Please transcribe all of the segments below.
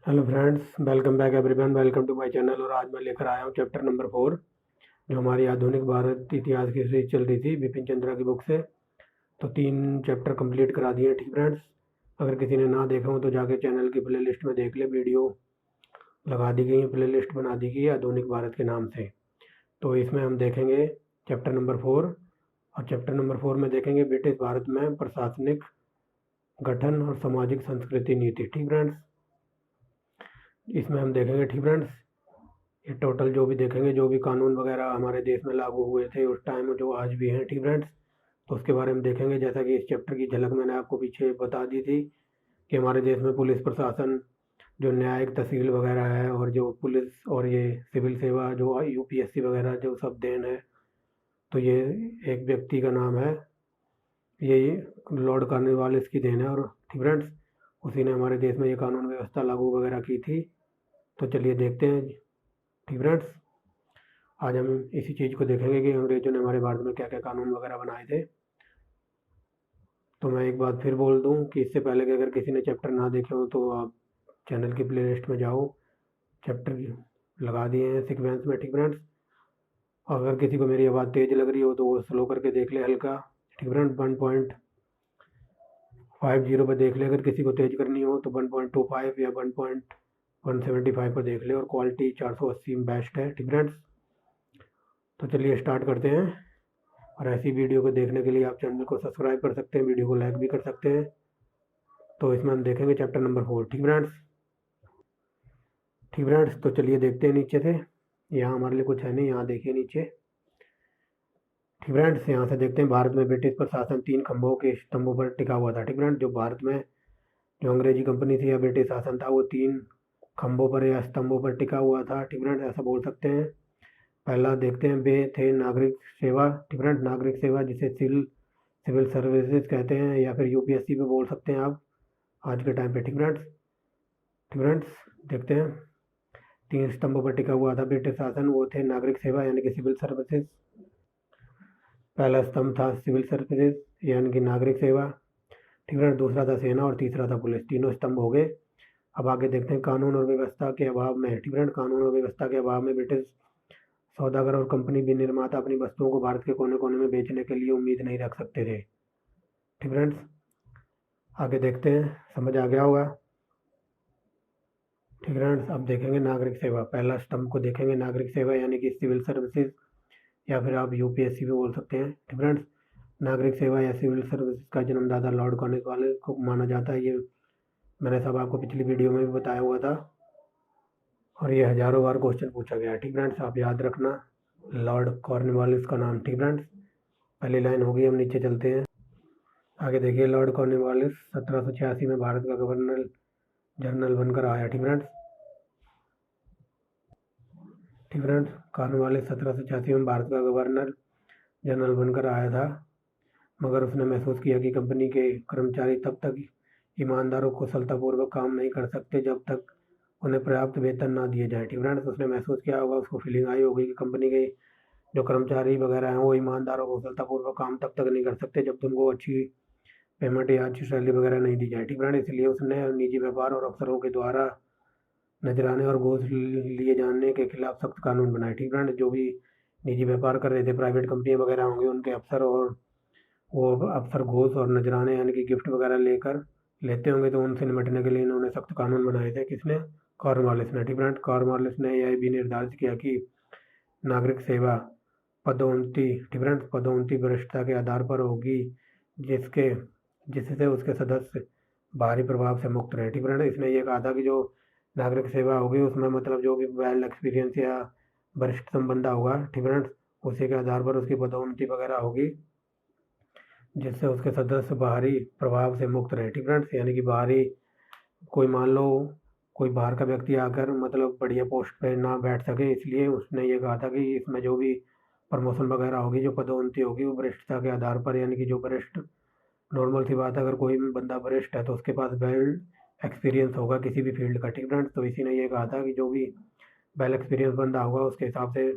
Hello friends, welcome back everyone. Welcome to my channel. और आज मैं लेकर आया हूँ चैप्टर नंबर 4, जो हमारी आधुनिक भारत इतिहास की सीरीज चल रही थी बिपिन चंद्रा की बुक से। तो 3 चैप्टर कंप्लीट करा दिए। ठीक फ्रेंड्स, अगर किसी ने ना देखा हो तो जाके चैनल की प्ले लिस्ट में देख ले। वीडियो लगा दी गई है, प्ले लिस्ट बना दी गई है आधुनिक भारत के नाम से। तो इसमें हम देखेंगे चैप्टर नंबर 4। और चैप्टर नंबर 4 में देखेंगे ब्रिटिश भारत में प्रशासनिक गठन और सामाजिक संस्कृति नीति। ठीक फ्रेंड्स, इसमें हम देखेंगे। ठीक फ्रेंड्स, ये टोटल जो भी देखेंगे, जो भी कानून वगैरह हमारे देश में लागू हुए थे उस टाइम, जो आज भी हैं। ठीक फ्रेंड्स, तो उसके बारे में देखेंगे। जैसा कि इस चैप्टर की झलक मैंने आपको पीछे बता दी थी कि हमारे देश में पुलिस प्रशासन, जो न्यायिक तहसील वगैरह है, और जो पुलिस और ये सिविल सेवा जो यूपीएससी वगैरह जो सब देन है, तो ये एक व्यक्ति का नाम है, ये लॉर्ड कॉर्नवालिस की देन है। और ठीक फ्रेंड्स, उसी ने हमारे देश में ये कानून व्यवस्था लागू वगैरह की थी। तो चलिए देखते हैं। ठीक फ्रेंड्स, आज हम इसी चीज़ को देखेंगे कि अंग्रेजों ने हमारे भारत में क्या क्या कानून वगैरह बनाए थे। तो मैं एक बात फिर बोल दूं कि इससे पहले कि अगर किसी ने चैप्टर ना देखे हो तो आप चैनल की प्ले लिस्ट में जाओ, चैप्टर लगा दिए हैं सीक्वेंस में। ठीक फ्रेंड्स, अगर किसी को मेरी आवाज़ तेज़ लग रही हो तो वो स्लो करके देख ले हल्का। ठीक फ्रेंड्स, 1.50 पर देख ले। अगर किसी को तेज़ करनी हो तो 1.25 या 1.175 पर देख ले। और क्वालिटी 480 बेस्ट है। ठीक फ्रेंड्स, तो चलिए स्टार्ट करते हैं। और ऐसी वीडियो को देखने के लिए आप चैनल को सब्सक्राइब कर सकते हैं, वीडियो को लाइक भी कर सकते हैं। तो इसमें हम देखेंगे चैप्टर नंबर 4। ठीक फ्रेंड्स, ठीक फ्रेंड्स, तो चलिए देखते हैं नीचे से। यहाँ हमारे लिए कुछ है नहीं, यहाँ देखिए नीचे। ठीक फ्रेंड्स, यहाँ से देखते हैं भारत में ब्रिटिश प्रशासन 3 खंभों के स्तंभों पर टिका हुआ था। ठीक फ्रेंड्स, जो भारत में जो अंग्रेजी कंपनी थी या ब्रिटिश शासन था वो 3 खंभों पर या स्तंभों पर टिका हुआ था। ठीक फ्रेंड्स, ऐसा बोल सकते हैं। पहला देखते हैं, वे थे नागरिक सेवा। ठीक फ्रेंड्स, नागरिक सेवा जिसे सिविल सर्विसेज कहते हैं, या फिर यूपीएससी पे बोल सकते हैं आप आज के टाइम पे। ठीक फ्रेंड्स, ठीक फ्रेंड्स, देखते हैं। 3 स्तंभों पर टिका हुआ था ब्रिटिश शासन, वो थे नागरिक सेवा यानी कि सिविल सर्विसेज। पहला स्तंभ था सिविल सर्विसेज यानी कि नागरिक सेवा। ठीक फ्रेंड्स, दूसरा था सेना और तीसरा था पुलिस। तीनों स्तंभ हो गए। अब आगे देखते हैं कानून और व्यवस्था के अभाव में। ठीक फ्रेंड्स, कानून और व्यवस्था के अभाव में ब्रिटिश सौदागर और कंपनी भी निर्माता अपनी वस्तुओं को भारत के कोने कोने में बेचने के लिए उम्मीद नहीं रख सकते थे। ठीक फ्रेंड्स, आगे देखते हैं, समझ आ गया होगा। ठीक फ्रेंड्स, अब देखेंगे नागरिक सेवा। पहला स्तंभ को देखेंगे, नागरिक सेवा यानी कि सिविल सर्विसेज, या फिर आप यूपीएससी भी बोल सकते हैं। ठीक फ्रेंड्स, नागरिक सेवा या सिविल सर्विसेज का जन्मदाता लॉर्ड कॉर्नवालिस को माना जाता है। ये मैंने सब आपको पिछली वीडियो में भी बताया हुआ था, और ये हजारों बार क्वेश्चन पूछा गया है। ठीक फ्रेंड्स, आप याद रखना लॉर्ड कॉर्नवालिस का नाम। ठीक फ्रेंड्स, पहली लाइन होगी। हम नीचे चलते हैं, आगे देखिए। लॉर्ड कॉर्नवालिस 1786 में भारत का गवर्नर जनरल बनकर आया। ठीक फ्रेंड्स, ठीक फ्रेंड्स, कॉर्नवालिस 1786 में भारत का गवर्नर जनरल बनकर आया था, मगर उसने महसूस किया कि कंपनी के कर्मचारी तब तक ईमानदार और कुशलतापूर्वक काम नहीं कर सकते जब तक उन्हें पर्याप्त वेतन ना दिए जाए। ठीक फ्रेंड्स, उसने महसूस किया होगा, उसको फीलिंग आई होगी कि कंपनी के जो कर्मचारी वगैरह हैं वो ईमानदार और कुशलतापूर्वक काम तब तक नहीं कर सकते जब तुमको अच्छी पेमेंट या अच्छी सैलरी वगैरह नहीं दी जाए। ठीक फ्रेंड, इसलिए उसने निजी व्यापार और अफसरों के द्वारा नजराने और घूस लिए जाने के खिलाफ सख्त कानून बनाए। ठीक फ्रेंड, जो भी निजी व्यापार कर रहे थे, प्राइवेट कंपनियां वगैरह होंगी, उनके अफसर, और वो अफसर घूस और नजराने यानी कि गिफ्ट वगैरह लेते होंगे, तो उनसे निपटने के लिए इन्होंने सख्त कानून बनाए थे। किसने? कॉर्नवालिस ने। ठीक फ्रेंड, कॉर्नवालिस ने यह भी निर्धारित किया कि नागरिक सेवा पदोन्नति, ठीक फ्रेंड, पदोन्नति वरिष्ठता के आधार पर होगी, जिसके जिससे उसके सदस्य बाहरी प्रभाव से मुक्त रहे। ठीक फ्रेंड, इसने ये कहा था कि जो नागरिक सेवा होगी उसमें मतलब जो भी वेल एक्सपीरियंस या वरिष्ठ संबंधा होगा, ठीक फ्रेंड, उसी के आधार पर उसकी पदोन्नति वगैरह होगी, जिससे उसके सदस्य बाहरी प्रभाव से मुक्त रहे। ठीक फ्रेंड्स, यानी कि बाहरी कोई, मान लो कोई बाहर का व्यक्ति आकर मतलब बढ़िया पोस्ट पे ना बैठ सके, इसलिए उसने ये कहा था कि इसमें जो भी प्रमोशन वगैरह होगी, जो पदोन्नति होगी, वो वरिष्ठता के आधार पर, यानी कि जो वरिष्ठ, नॉर्मल सी बात है, अगर कोई भी बंदा वरिष्ठ है तो उसके पास वेल एक्सपीरियंस होगा किसी भी फील्ड का। ठीक फ्रेंड्स, तो इसी ने ये कहा था कि जो भी वेल एक्सपीरियंस बंदा होगा उसके हिसाब से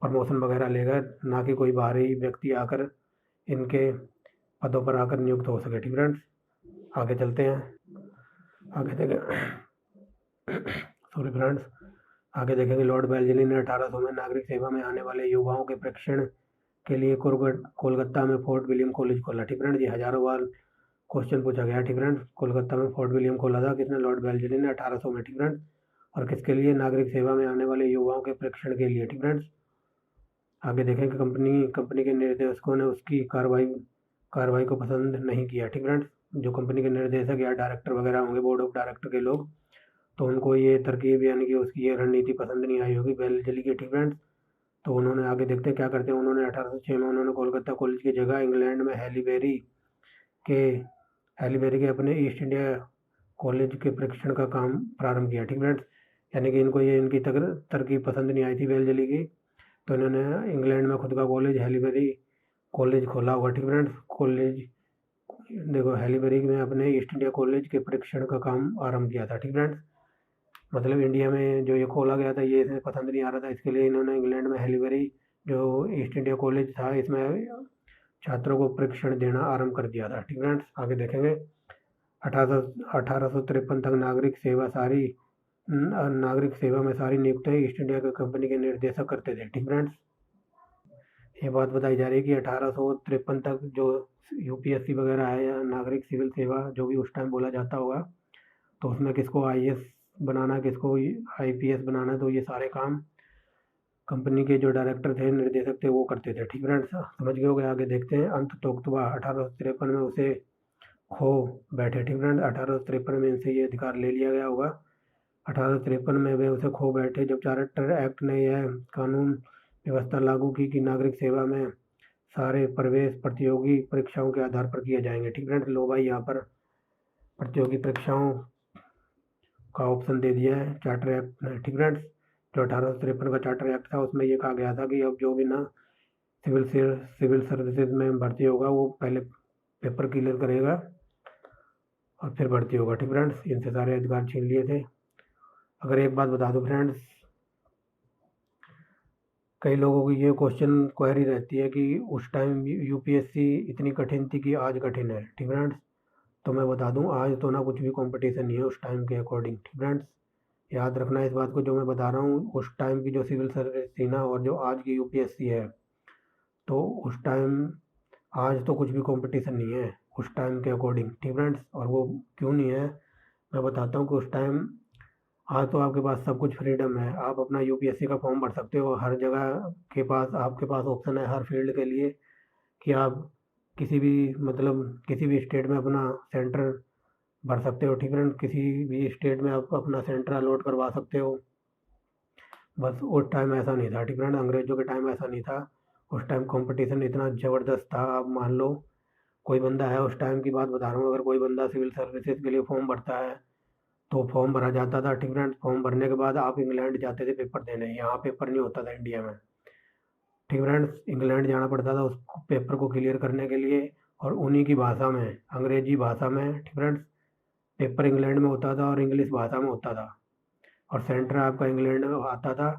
प्रमोशन वगैरह लेगा, ना कि कोई बाहरी व्यक्ति आकर इनके पदों पर आकर नियुक्त हो सके। ठीक फ्रेंड्स, आगे चलते हैं, आगे देखें। सॉरी फ्रेंड्स, आगे देखेंगे लॉर्ड वेल्लेस्ली ने 1800 में नागरिक सेवा में आने वाले युवाओं के प्रशिक्षण के लिए कोलकाता में फोर्ट विलियम कॉलेज खोला। ठीक फ्रेंड्स, ये हजारों बार क्वेश्चन पूछा गया। ठीक फ्रेंड्स, कोलकाता में फोर्ट विलियम खोला था किसने? लॉर्ड वेल्लेस्ली ने 1800 में। ठीक फ्रेंड्स, और किसके लिए? नागरिक सेवा में आने वाले युवाओं के प्रशिक्षण के लिए। ठीक फ्रेंड्स, आगे देखें कि कंपनी के निर्देशकों ने उसकी कार्रवाई को पसंद नहीं किया। ठीक फ्रेंड्स, जो कंपनी के निर्देशक या डायरेक्टर वगैरह होंगे, बोर्ड ऑफ डायरेक्टर के लोग, तो उनको ये तरकीब यानी कि उसकी ये रणनीति पसंद नहीं आई होगी वेल्लेस्ली की। ठीक फ्रेंड्स, तो उन्होंने आगे देखते हैं क्या करते हैं। उन्होंने 1806 में उन्होंने कोलकाता कॉलेज की जगह इंग्लैंड में हैलीबेरी के अपने ईस्ट इंडिया कॉलेज के प्रशिक्षण का काम प्रारंभ किया। ठीक फ्रेंड्स, यानी कि इनको ये इनकी तरकीब पसंद नहीं आई थी वेल्लेस्ली की, तो इन्होंने इंग्लैंड में खुद का कॉलेज हैलीबेरी कॉलेज खोला होगा। ठीक फ्रेंड्स, कॉलेज देखो हैलीबेरी में अपने ईस्ट इंडिया कॉलेज के प्रशिक्षण का काम आरंभ किया था। ठीक फ्रेंड्स, मतलब इंडिया में जो ये खोला गया था ये इसे पसंद नहीं आ रहा था, इसके लिए इन्होंने इंग्लैंड में हैलीबेरी जो ईस्ट इंडिया कॉलेज था इसमें छात्रों को प्रशिक्षण देना आरंभ कर दिया था। ठीक फ्रेंड्स, आगे देखेंगे 1853 तक नागरिक सेवा में सारी नियुक्तियां ईस्ट इंडिया कंपनी के निर्देशक करते थे। ठीक फ्रेंड्स, ये बात बताई जा रही है कि 1853 तक जो यूपीएससी वगैरह है या नागरिक सिविल सेवा जो भी उस टाइम बोला जाता होगा, तो उसमें किसको आईएएस बनाना, किसको आईपीएस बनाना, तो ये सारे काम कंपनी के जो डायरेक्टर थे, निर्देशक थे, वो करते थे। ठीक फ्रेंड्स, समझ गए होंगे। आगे देखते हैं अंत तोकतबा 1853 में उसे खो बैठे। ठीक फ्रेंड्स, 1853 में इनसे ये अधिकार ले लिया गया होगा। 1853 में वे उसे खो बैठे जब चार्टर एक्ट ने यह कानून व्यवस्था लागू की कि नागरिक सेवा में सारे प्रवेश प्रतियोगी परीक्षाओं के आधार पर किए जाएंगे। ठीक फ्रेंड्स, लो भाई यहाँ पर प्रतियोगी परीक्षाओं का ऑप्शन दे दिया है चार्टर एक्ट ने। ठीक फ्रेंड्स, जो 1853 का चार्टर एक्ट था उसमें ये कहा गया था कि अब जो भी ना सिविल सर्विसेज में भर्ती होगा वो पहले पेपर क्लियर करेगा और फिर भर्ती होगा। ठीक फ्रेंड्स, इनसे सारे अधिकार छीन लिए थे। अगर एक बात बता दो फ्रेंड्स, कई लोगों की ये क्वेश्चन क्वेरी रहती है कि उस टाइम यूपीएससी इतनी कठिन थी कि आज कठिन है। ठीक फ्रेंड्स, तो मैं बता दूं आज तो ना कुछ भी कंपटीशन नहीं है उस टाइम के अकॉर्डिंग। ठीक फ्रेंड्स, याद रखना इस बात को, जो मैं बता रहा हूँ उस टाइम की जो सिविल सर्विस थी ना और जो आज की यूपीएससी है, तो उस टाइम आज तो कुछ भी कंपटीशन नहीं है उस टाइम के अकॉर्डिंग। ठीक फ्रेंड्स, और वो क्यों नहीं है मैं बताता हूँ कि उस टाइम आज तो आपके पास सब कुछ फ्रीडम है। आप अपना यूपीएससी का फॉर्म भर सकते हो, हर जगह के पास आपके पास ऑप्शन है हर फील्ड के लिए कि आप किसी भी स्टेट में अपना सेंटर भर सकते हो। ठीक फ्रेंड्स, किसी भी स्टेट में आप अपना सेंटर अलॉट करवा सकते हो। बस उस टाइम ऐसा नहीं था। ठीक फ्रेंड, अंग्रेजों के टाइम ऐसा नहीं था। उस टाइम कंपटीशन इतना ज़बरदस्त था। आप मान लो कोई बंदा है, उस टाइम की बात बता रहा हूँ, अगर कोई बंदा सिविल सर्विसेज के लिए फॉर्म भरता है तो फॉर्म भरा जाता था। ठीक फ्रेंड, फॉर्म भरने के बाद आप इंग्लैंड जाते थे पेपर देने, यहाँ पेपर नहीं होता था इंडिया में। ठीक फ्रेंड्स, इंग्लैंड जाना पड़ता था उस पेपर को क्लियर करने के लिए, और उन्हीं की भाषा में, अंग्रेजी भाषा में। ठीक फ्रेंड्स, पेपर इंग्लैंड में होता था और इंग्लिश भाषा में होता था, और सेंटर आपका इंग्लैंड में आता था,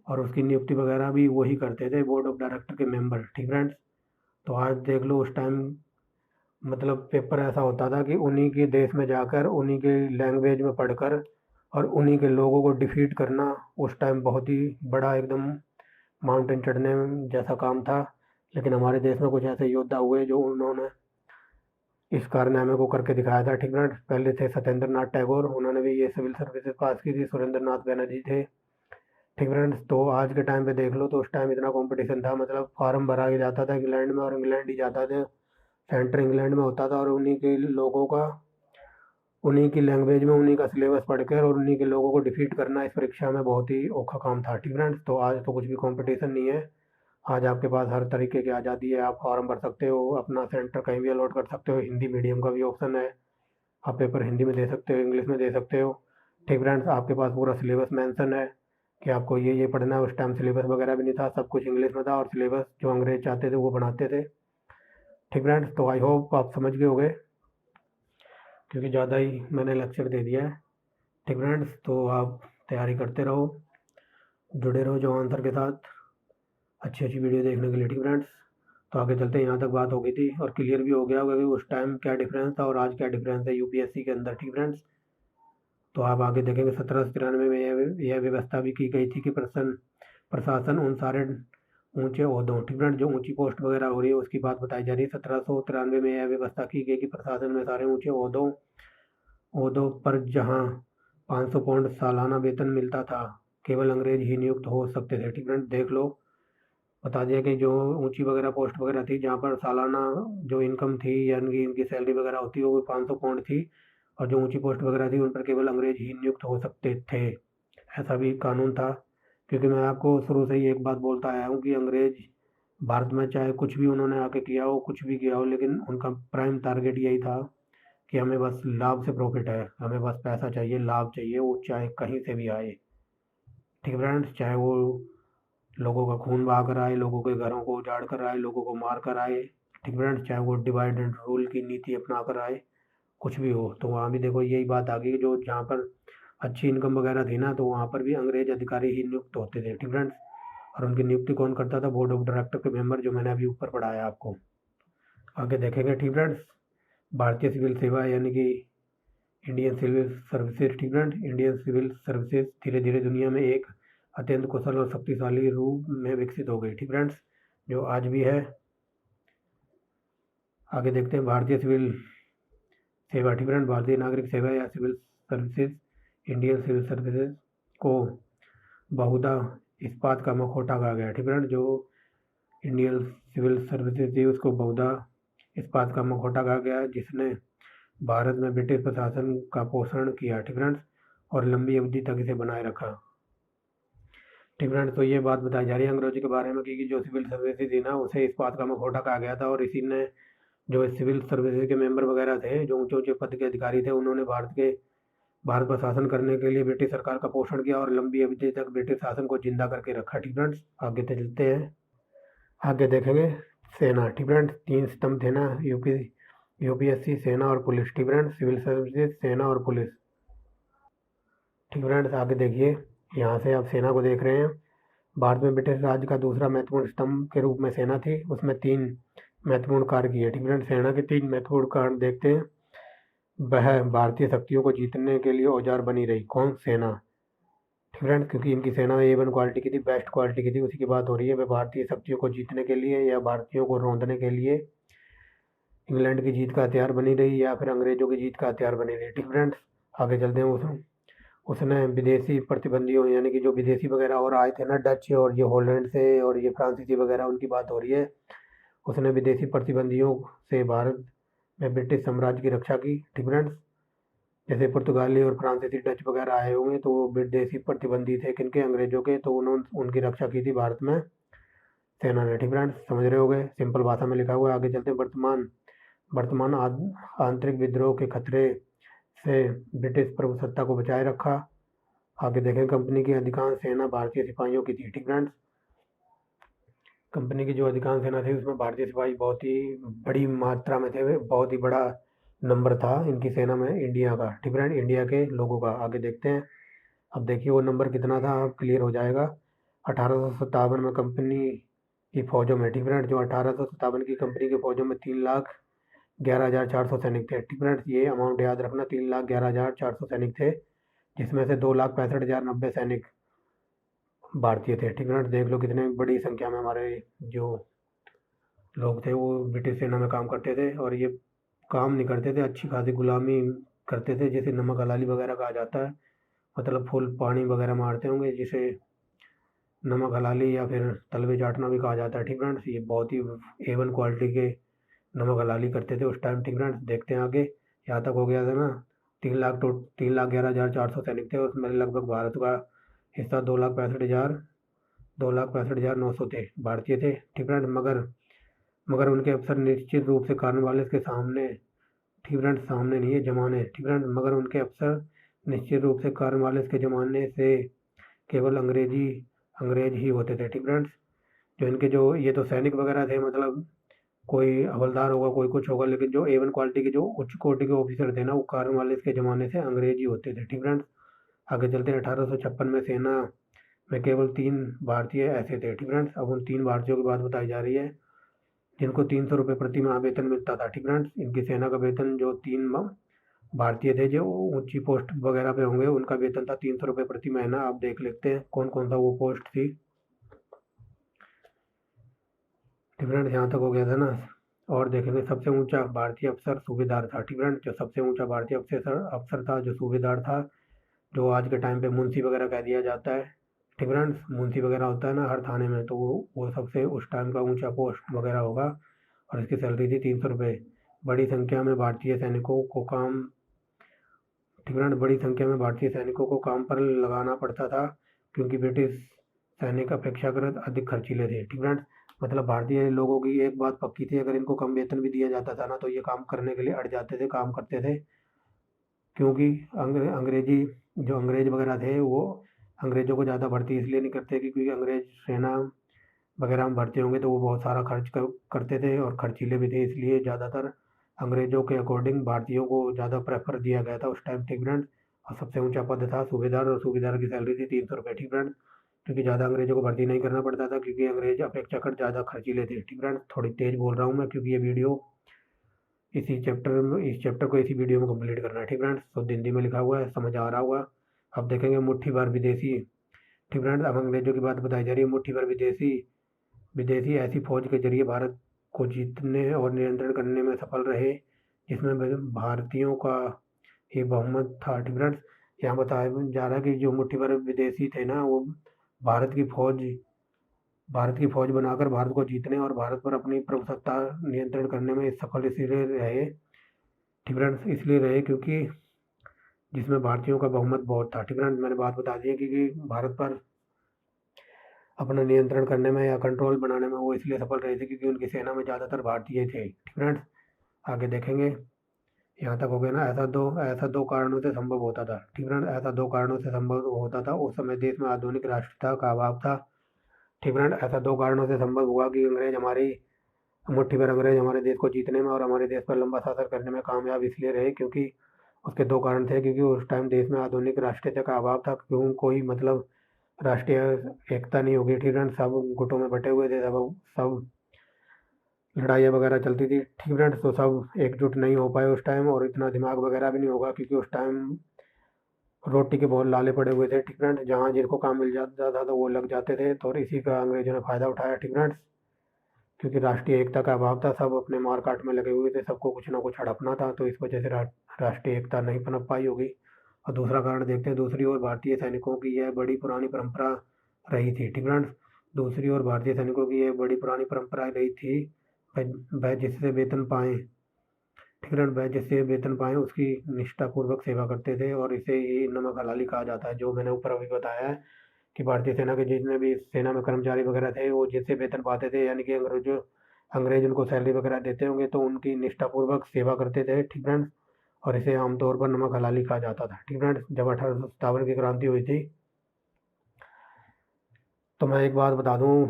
और उसकी नियुक्ति वगैरह भी वही करते थे, बोर्ड ऑफ डायरेक्टर के मेंबर। ठीक फ्रेंड्स, तो आज देख लो उस टाइम मतलब पेपर ऐसा होता था कि उन्हीं के देश में जाकर उन्हीं के लैंग्वेज में पढ़कर और उन्हीं के लोगों को डिफीट करना उस टाइम बहुत ही बड़ा एकदम माउंटेन चढ़ने जैसा काम था। लेकिन हमारे देश में कुछ ऐसे योद्धा हुए जो उन्होंने इस कारनामे को करके दिखाया था। ठीक फ्रेंड्स, पहले थे सत्येंद्र नाथ टैगोर, उन्होंने भी ये सिविल सर्विसेज पास की थी। सुरेंद्र नाथ बनर्जी थे। ठीक फ्रेंड्स, तो आज के टाइम पे देख लो तो उस टाइम इतना कंपटीशन था, मतलब फार्म भरा के जाता था इंग्लैंड में और इंग्लैंड ही जाता था, सेंटर इंग्लैंड में होता था, और उन्हीं के लोगों का उन्हीं की लैंग्वेज में उन्हीं का सिलेबस पढ़कर और उन्हीं के लोगों को डिफीट करना इस परीक्षा में बहुत ही औखा काम था। ठीक फ्रेंड्स, तो आज तो कुछ भी कंपटीशन नहीं है। आज आपके पास हर तरीके की आज़ादी है, आप फॉर्म भर सकते हो, अपना सेंटर कहीं भी अलॉट कर सकते हो, हिंदी मीडियम का भी ऑप्शन है, आप पेपर हिंदी में दे सकते हो, इंग्लिश में दे सकते हो। ठीक फ्रेंड्स, आपके पास पूरा सिलेबस मेंशन है कि आपको ये पढ़ना है। उस टाइम सिलेबस वगैरह भी नहीं था, सब कुछ इंग्लिश में था, और सिलेबस जो अंग्रेज चाहते थे वो बनाते थे। ठीक फ्रेंड्स, तो आई होप आप समझ गए होंगे, क्योंकि ज़्यादा ही मैंने लेक्चर दे दिया है। ठीक फ्रेंड्स, तो आप तैयारी करते रहो, जुड़े रहो जो आंसर के साथ अच्छी अच्छी वीडियो देखने के लिए। ठीक फ्रेंड्स, तो आगे चलते हैं। यहाँ तक बात हो गई थी और क्लियर भी हो गया होगा कि उस टाइम क्या डिफरेंस था और आज क्या डिफरेंस है यूपीएससी के अंदर। ठीक फ्रेंड्स, तो आप आगे देखेंगे 1793 में यह व्यवस्था भी की गई थी कि प्रशासन उन सारे ऊंचे ओहदों, ठीक है, जो ऊंची पोस्ट वगैरह हो रही है उसकी बात बताई जा रही है। 1793 में यह व्यवस्था की गई कि प्रशासन में सारे ऊंचे ओहदों ओहदों पर जहां 500 पाउंड सालाना वेतन मिलता था, केवल अंग्रेज ही नियुक्त हो सकते थे, ठीक है। देख लो, बता दिया कि जो ऊंची वगैरह पोस्ट वगैरह थी जहाँ पर सालाना जो इनकम थी यानी कि इनकी सैलरी वगैरह होती है वो 500 पाउंड थी, और जो ऊंची पोस्ट वगैरह थी उन पर केवल अंग्रेज ही नियुक्त हो सकते थे। ऐसा भी कानून था, क्योंकि मैं आपको शुरू से ही एक बात बोलता आया हूँ कि अंग्रेज भारत में चाहे कुछ भी उन्होंने आके किया हो, कुछ भी किया हो, लेकिन उनका प्राइम टारगेट यही था कि हमें बस लाभ से प्रॉफिट है, हमें बस पैसा चाहिए, लाभ चाहिए, वो चाहे कहीं से भी आए, ठीक है फ्रेंड्स। चाहे वो लोगों का खून बहा कर आए, लोगों के घरों को उजाड़ कर आए, लोगों को मार कर आए, ठीक है फ्रेंड्स। चाहे वो डिवाइड एंड रूल की नीति अपना कर आए, कुछ भी हो। तो वहाँ भी देखो यही बात आ गई कि जो जहाँ पर अच्छी इनकम वगैरह थी ना, तो वहाँ पर भी अंग्रेज अधिकारी ही नियुक्त होते थे, ठीक फ्रेंड्स। और उनकी नियुक्ति कौन करता था? बोर्ड ऑफ डायरेक्टर के मेंबर, जो मैंने अभी ऊपर पढ़ाया आपको। आगे देखेंगे, ठीक फ्रेंड्स। भारतीय सिविल सेवा यानी कि इंडियन सिविल सर्विसेज, ठीक फ्रेंड्स। इंडियन सिविल सर्विसेज धीरे धीरे दुनिया में एक अत्यंत कुशल और शक्तिशाली रूप में विकसित हो गई, ठीक फ्रेंड्स, जो आज भी है। आगे देखते हैं भारतीय सिविल सेवा, ठीक फ्रेंड्स। भारतीय नागरिक सेवा या civil services, Indian civil services को बहुधा इस्पात का मखौटा कहा गया, ठीक फ्रेंड्स। जो इंडियन सिविल सर्विसेज थी उसको बहुधा इस्पात का मखौटा कहा गया, जिसने भारत में ब्रिटिश प्रशासन का पोषण किया, ठीक फ्रेंड्स, और लंबी अवधि तक इसे बनाए रखा, ठीक फ्रेंड्स। तो ये बात बताई जा रही है अंग्रेजों के बारे में कि जो सिविल सर्विसेज थी ना उसे इस्पात का मखौटा कहा गया था, और इसी ने जो सिविल सर्विसेज के मेंबर वगैरह थे, जो ऊंचे ऊंचे पद के अधिकारी थे, उन्होंने भारत पर शासन करने के लिए ब्रिटिश सरकार का पोषण किया और लंबी अवधि तक ब्रिटिश शासन को जिंदा करके रखा, ठीक फ्रेंड्स। आगे चलते हैं, आगे देखेंगे सेना, ठीक फ्रेंड्स। 3 स्तंभ थे ना, यूपीएससी, सेना और पुलिस, ठीक फ्रेंड्स। सिविल सर्विसेज, सेना और पुलिस, ठीक फ्रेंड्स। आगे देखिए, यहाँ से आप सेना को देख रहे हैं। भारत में ब्रिटिश राज का दूसरा महत्वपूर्ण स्तंभ के रूप में सेना थी, उसमें 3 महत्वपूर्ण कार्य किए, ठीक फ्रेंड्स। सेना के 3 महत्वपूर्ण कार्य देखते हैं। वह भारतीय शक्तियों को जीतने के लिए औजार बनी रही, कौन? सेना, ठीक फ्रेंड्स। क्योंकि इनकी सेना A1 क्वालिटी की थी, बेस्ट क्वालिटी की थी, उसी की बात हो रही है। वह भारतीय शक्तियों को जीतने के लिए या भारतीयों को रौंदने के लिए इंग्लैंड की जीत का हथियार बनी रही या फिर अंग्रेजों की जीत का हथियार बनी रही, ठीक फ्रेंड्स। आगे चलते हैं, उसने विदेशी प्रतिबंधियों यानी कि जो विदेशी वगैरह और आए थे ना, डच और ये हॉलैंड से और ये फ्रांसीसी वगैरह, उनकी बात हो रही है। उसने विदेशी प्रतिबंधियों से भारत में ब्रिटिश साम्राज्य की रक्षा की, ठीक फ्रेंड्स। जैसे पुर्तगाली और फ्रांसीसी डच वगैरह आए होंगे तो वो विदेशी प्रतिबंधी थे, किनके? अंग्रेजों के। तो उन्होंने उनकी रक्षा की थी भारत में सेना ने, ठीक फ्रेंड्स। समझ रहे होगे, सिंपल भाषा में लिखा हुआ है। आगे चलते हैं, वर्तमान आंतरिक विद्रोह के खतरे से ब्रिटिश प्रभुसत्ता को बचाए रखा। आगे देखें, कंपनी की अधिकांश सेना भारतीय सिपाहियों की थी, ठीक फ्रेंड्स। कंपनी की जो अधिकांश सेना थी उसमें भारतीय सिपाही बहुत ही बड़ी मात्रा में थे, बहुत ही बड़ा नंबर था इनकी सेना में इंडिया का, ठीक फ्रेंड, इंडिया के लोगों का। आगे देखते हैं, अब देखिए वो नंबर कितना था, अब क्लियर हो जाएगा। 1857 में कंपनी की फौजों में, ठीक फ्रेंड, जो 1857 की कंपनी की फौजों में 3,11,400 सैनिक थे, ठीक फ्रेंड्स। ये अमाउंट याद रखना, 3,11,400 सैनिक थे, जिसमें से 2,65,090 सैनिक भारतीय थे, ठीक फ्रेंड्स। देख लो कितने बड़ी संख्या में हमारे जो लोग थे वो ब्रिटिश सेना में काम करते थे, और ये काम नहीं करते थे, अच्छी खासी गुलामी करते थे, जैसे नमक हलाली वगैरह कहा जाता है, मतलब फुल पानी वगैरह मारते होंगे, जिसे नमक हलाली या फिर तलवे चाटना भी कहा जाता है, ठीक फ्रेंड्स। ये बहुत ही A1 क्वालिटी के नमक हलाली करते थे उस टाइम, ठीक फ्रेंड्स। देखते हैं आगे, यहाँ तक हो गया था ना। 3,11,400 सैनिक थे, उसमें लगभग भारत का हिस्सा 2,65,900 थे, भारतीय थे, ठीक फ्रेंड्स। मगर उनके अफसर निश्चित रूप से कॉर्नवालिस के सामने, ठीक फ्रेंड्स, सामने नहीं है, जमाने, ठीक फ्रेंड्स, मगर उनके अफसर निश्चित रूप से कॉर्नवालिस के जमाने से केवल अंग्रेज ही होते थे, ठीक फ्रेंड्स। जो इनके जो ये तो सैनिक वगैरह थे, मतलब कोई हवलदार होगा, कोई कुछ होगा, लेकिन जो A1 क्वालिटी के जो उच्च कोटि के ऑफिसर थे ना, वो कॉर्नवालिस के ज़माने से अंग्रेज ही होते थे, ठीक फ्रेंड्स। आगे चलते हैं, 1856 में सेना में केवल 3 भारतीय ऐसे थे, ठीक फ्रेंड्स। अब उन 3 भारतीयों की बात बताई जा रही है जिनको 300 रुपये प्रति माह वेतन मिलता था, ठीक फ्रेंड्स। इनकी सेना का वेतन जो भारतीय थे जो ऊंची पोस्ट वगैरह पे होंगे, उनका वेतन था 300 रुपये प्रति महीना। आप देख लेते हैं कौन कौन सा वो पोस्ट थी। ठीक फ्रेंड्स, यहाँ तक हो गया था ना। और देखेंगे सबसे ऊंचा भारतीय अफसर सूबेदार था। ठीक फ्रेंड्स, जो सबसे ऊंचा भारतीय अफसर था, जो सूबेदार था, जो आज के टाइम पे मुंशी वगैरह कह दिया जाता है। ठीक फ्रेंड्स, मुंशी वगैरह होता है ना हर थाने में, तो वो सबसे उस टाइम का ऊंचा पोस्ट वगैरह होगा। और इसकी सैलरी थी 300 रुपये। बड़ी संख्या में भारतीय सैनिकों को काम ठीक फ्रेंड्स, बड़ी संख्या में भारतीय सैनिकों को काम पर लगाना पड़ता था, क्योंकि ब्रिटिश सैनिक अपेक्षाकृत अधिक खर्चीले थे। ठीक फ्रेंड्स, मतलब भारतीय लोगों की एक बात पक्की थी, अगर इनको कम वेतन भी दिया जाता था ना, तो ये काम करने के लिए अड़ जाते थे, काम करते थे। क्योंकि अंग्रेजी जो अंग्रेज वगैरह थे, वो अंग्रेजों को ज़्यादा भर्ती इसलिए नहीं करते कि क्योंकि अंग्रेज सेना वगैरह में भर्ती होंगे तो वो बहुत सारा खर्च करते थे और खर्चीले भी थे, इसलिए ज़्यादातर अंग्रेजों के अकॉर्डिंग भारतीयों को ज़्यादा प्रेफर दिया गया था उस टाइम। ठीक फ्रेंड, और सबसे ऊंचा पद था सूबेदार, और सूबेदार की सैलरी थी 300 रुपये। ठीक फ्रेंड, क्योंकि ज़्यादा अंग्रेजों को भर्ती नहीं करना पड़ता था, क्योंकि अंग्रेज अपेक्षाकृत ज़्यादा खर्चीले थे। ठीक फ्रेंड, थोड़ी तेज़ बोल रहा हूँ मैं, क्योंकि ये वीडियो इस चैप्टर को इसी वीडियो में कंप्लीट करना है। ठीक फ्रेंड्स, तो हिंदी में लिखा हुआ है, समझ आ रहा होगा। अब देखेंगे मुट्ठी भर विदेशी। ठीक फ्रेंड्स, अब अंग्रेजों की बात बताई जा रही है। मुट्ठी भर विदेशी विदेशी ऐसी फौज के जरिए भारत को जीतने और नियंत्रण करने में सफल रहे, जिसमें भारतीयों का ही बहुमत था। ठीक फ्रेंड्स, यहाँ बताया जा रहा है कि जो मुट्ठी भर विदेशी थे ना, वो भारत की फौज भारत की फौज बनाकर भारत को जीतने और भारत पर अपनी प्रभुसत्ता नियंत्रण करने में सफल इसलिए रहे। ठीक फ्रेंड्स, इसलिए रहे क्योंकि जिसमें भारतीयों का बहुमत बहुत था। ठीक फ्रेंड्स, मैंने बात बता दी है कि भारत पर अपना नियंत्रण करने में या कंट्रोल बनाने में वो इसलिए सफल रहे थे क्योंकि उनकी सेना में ज़्यादातर भारतीय थे। ठीक फ्रेंड्स, आगे देखेंगे। यहाँ तक हो गया ना। ऐसा दो कारणों से संभव होता था। ठीक फ्रेंड, ऐसा दो कारणों से संभव होता था। उस समय देश में आधुनिक राष्ट्रीयता का अभाव था। ठीक फ्रेंड, ऐसा दो कारणों से संभव हुआ कि मुट्ठी भर अंग्रेज हमारे देश को जीतने में और हमारे देश पर लंबा शासन करने में कामयाब इसलिए रहे क्योंकि उसके दो कारण थे। क्योंकि उस टाइम देश में आधुनिक राष्ट्रीयता का अभाव था, क्यों कोई मतलब राष्ट्रीय एकता नहीं होगी। ठीक फ्रेंड, सब गुटों में बटे हुए थे, सब लड़ाइयाँ वगैरह चलती थी। ठीक फ्रेंड्स, तो सब एकजुट नहीं हो पाए उस टाइम, और इतना दिमाग वगैरह भी नहीं होगा क्योंकि उस टाइम रोटी के बहुत लाले पड़े हुए थे। ठीक फ्रेंड्स, जहाँ जिनको काम मिल जाता था तो वो लग जाते थे, तो और इसी का अंग्रेजों ने फायदा उठाया। ठीक फ्रेंड्स, क्योंकि राष्ट्रीय एकता का अभाव था, सब अपने मार काट में लगे हुए थे, सबको कुछ ना कुछ हड़पना था, तो इस वजह से राष्ट्रीय एकता नहीं पनप पाई होगी। और दूसरा कारण देखते हैं। दूसरी ओर भारतीय सैनिकों की यह बड़ी पुरानी परंपरा रही थी। ठीक फ्रेंड्स, दूसरी ओर भारतीय सैनिकों की यह बड़ी पुरानी परंपरा रही थी, वह जिससे वेतन पाएं ठीक है, वह जिससे वेतन पाएं उसकी निष्ठापूर्वक सेवा करते थे, और इसे ही नमक हलाली कहा जाता है। जो मैंने ऊपर अभी बताया है कि भारतीय सेना के जितने भी सेना में कर्मचारी वगैरह थे, वो जिससे वेतन पाते थे, यानी कि अंग्रेज उनको सैलरी वगैरह देते होंगे, तो उनकी निष्ठापूर्वक सेवा करते थे। ठीक फ्रेंड्स, और इसे आमतौर पर नमक हलाली कहा जाता था। ठीक फ्रेंड्स, जब 1857 की क्रांति हुई थी, तो मैं एक बात बता दूं।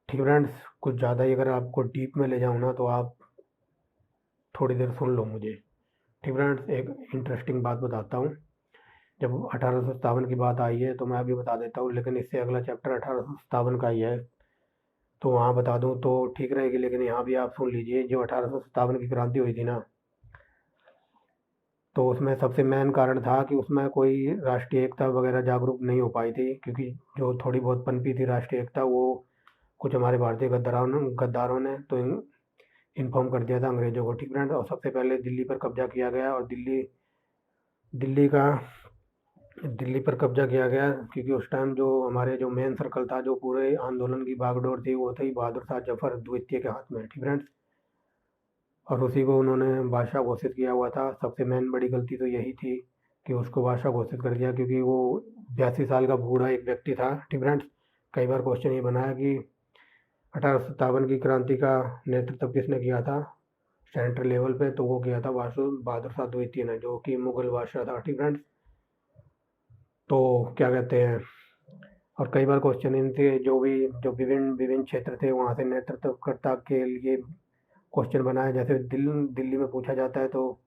ठीक फ्रेंड्स, कुछ ज़्यादा ही अगर आपको डीप में ले जाऊँ ना, तो आप थोड़ी देर सुन लो मुझे। ठीक फ्रेंड्स, एक इंटरेस्टिंग बात बताता हूँ। जब 1857 की बात आई है तो मैं अभी बता देता हूँ, लेकिन इससे अगला चैप्टर 1857 का ही है, तो वहाँ बता दूँ तो ठीक रहेगी। लेकिन यहाँ भी आप सुन लीजिए। जो 1857 की क्रांति हुई थी ना, तो उसमें सबसे मेन कारण था कि उसमें कोई राष्ट्रीय एकता वगैरह जागरूक नहीं हो पाई थी, क्योंकि जो थोड़ी बहुत पनपी थी राष्ट्रीय एकता, वो कुछ हमारे भारतीय गद्दारों ने तो इन्फॉर्म कर दिया था अंग्रेजों को। ठीक फ्रेंड, और सबसे पहले दिल्ली पर कब्जा किया गया, और दिल्ली का दिल्ली पर कब्जा किया गया, क्योंकि उस टाइम जो हमारे जो मेन सर्कल था, जो पूरे आंदोलन की बागडोर थी, वो थी बहादुर शाह जफर द्वितीय के हाथ में। ठीक फ्रेंड्स, और उसी को उन्होंने बादशाह घोषित किया हुआ था। सबसे मेन बड़ी गलती तो यही थी कि उसको बादशाह घोषित कर दिया, क्योंकि वो 82 साल का बूढ़ा एक व्यक्ति था। ठीक फ्रेंड्स, कई बार क्वेश्चन ये बनाया कि 1857 की क्रांति का नेतृत्व किसने किया था सेंट्रल लेवल पे, तो वो किया था बहादुर शाह द्वितीय ने, जो कि मुगल बादशाह था। ठीक फ्रेंड्स, तो क्या कहते हैं, और कई बार क्वेश्चन इनसे जो विभिन्न विभिन्न क्षेत्र थे वहाँ से नेतृत्वकर्ता के लिए क्वेश्चन बनाए। जैसे दिल्ली में पूछा जाता है, तो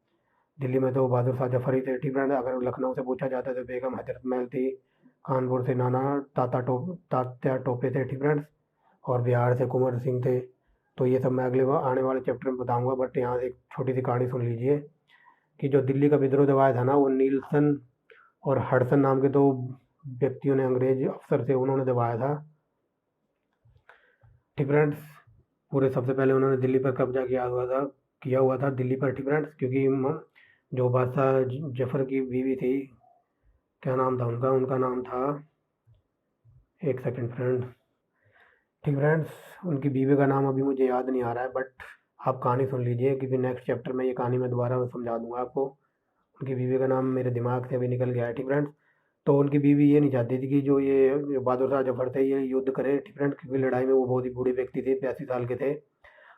दिल्ली में तो बहादुर शाह जफर ही थे। ठीक है, अगर लखनऊ से पूछा जाता है तो बेगम हजरत महल थी। कानपुर से नाना तात्या टोपे थे। ठीक फ्रेंड्स, और बिहार से कुंवर सिंह थे। तो ये सब मैं आने वाले चैप्टर में बताऊंगा, बट यहाँ से एक छोटी सी कहानी सुन लीजिए। कि जो दिल्ली का विद्रोह दबाया था ना, वो नीलसन और हडसन नाम के दो व्यक्तियों ने, अंग्रेज अफसर थे, उन्होंने दबाया था। ठीक फ्रेंड्स, पूरे सबसे पहले उन्होंने दिल्ली पर कब्जा किया हुआ था दिल्ली पर। ठीक फ्रेंड्स, क्योंकि जो बादशाह जफर की बीवी थी, क्या नाम था उनका नाम था, एक सेकंड फ्रेंड। ठीक फ्रेंड्स, उनकी बीवी का नाम अभी मुझे याद नहीं आ रहा है, बट आप कहानी सुन लीजिए, क्योंकि नेक्स्ट चैप्टर में ये कहानी मैं दोबारा समझा दूंगा आपको। उनकी बीवी का नाम मेरे दिमाग से अभी निकल गया है। ठीक फ्रेंड्स, तो उनकी बीवी ये नहीं चाहती थी कि जो बहादुर शाह जफर थे ये युद्ध करे। ठीक फ्रेंड्स, क्योंकि लड़ाई में वो बहुत ही बूढ़े व्यक्ति थे, 85 साल के थे,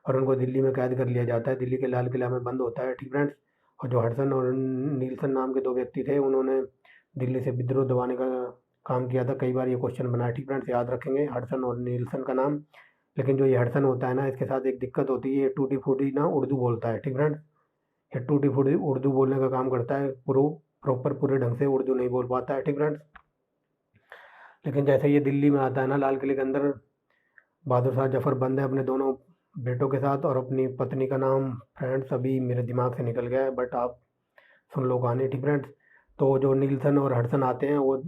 और उनको दिल्ली में कैद कर लिया जाता है, दिल्ली के लाल किला में बंद होता है। ठीक फ्रेंड्स, और जो हडसन और नीलसन नाम के दो व्यक्ति थे, उन्होंने दिल्ली से विद्रोह दबाने का काम किया था। कई बार ये क्वेश्चन बना है। ठीक फ्रेंड्स, याद रखेंगे हडसन और नीलसन का नाम। लेकिन जो ये हडसन होता है ना, इसके साथ एक दिक्कत होती है, ये टूटी फूटी ना उर्दू बोलता है। ठीक फ्रेंड्स, ये टूटी फूटी उर्दू बोलने का काम करता है, प्रॉपर पूरे ढंग से उर्दू नहीं बोल पाता है। ठीक फ्रेंड्स, लेकिन जैसे ये दिल्ली में आता है ना, लाल किले के अंदर, बहादुर शाह जफर बंद है अपने दोनों बेटों के साथ, और अपनी पत्नी का नाम फ्रेंड्स अभी मेरे दिमाग से निकल गया है, बट आप सुन लो कहानी। ठीक फ्रेंड्स, तो जो नीलसन और हडसन आते हैं, वो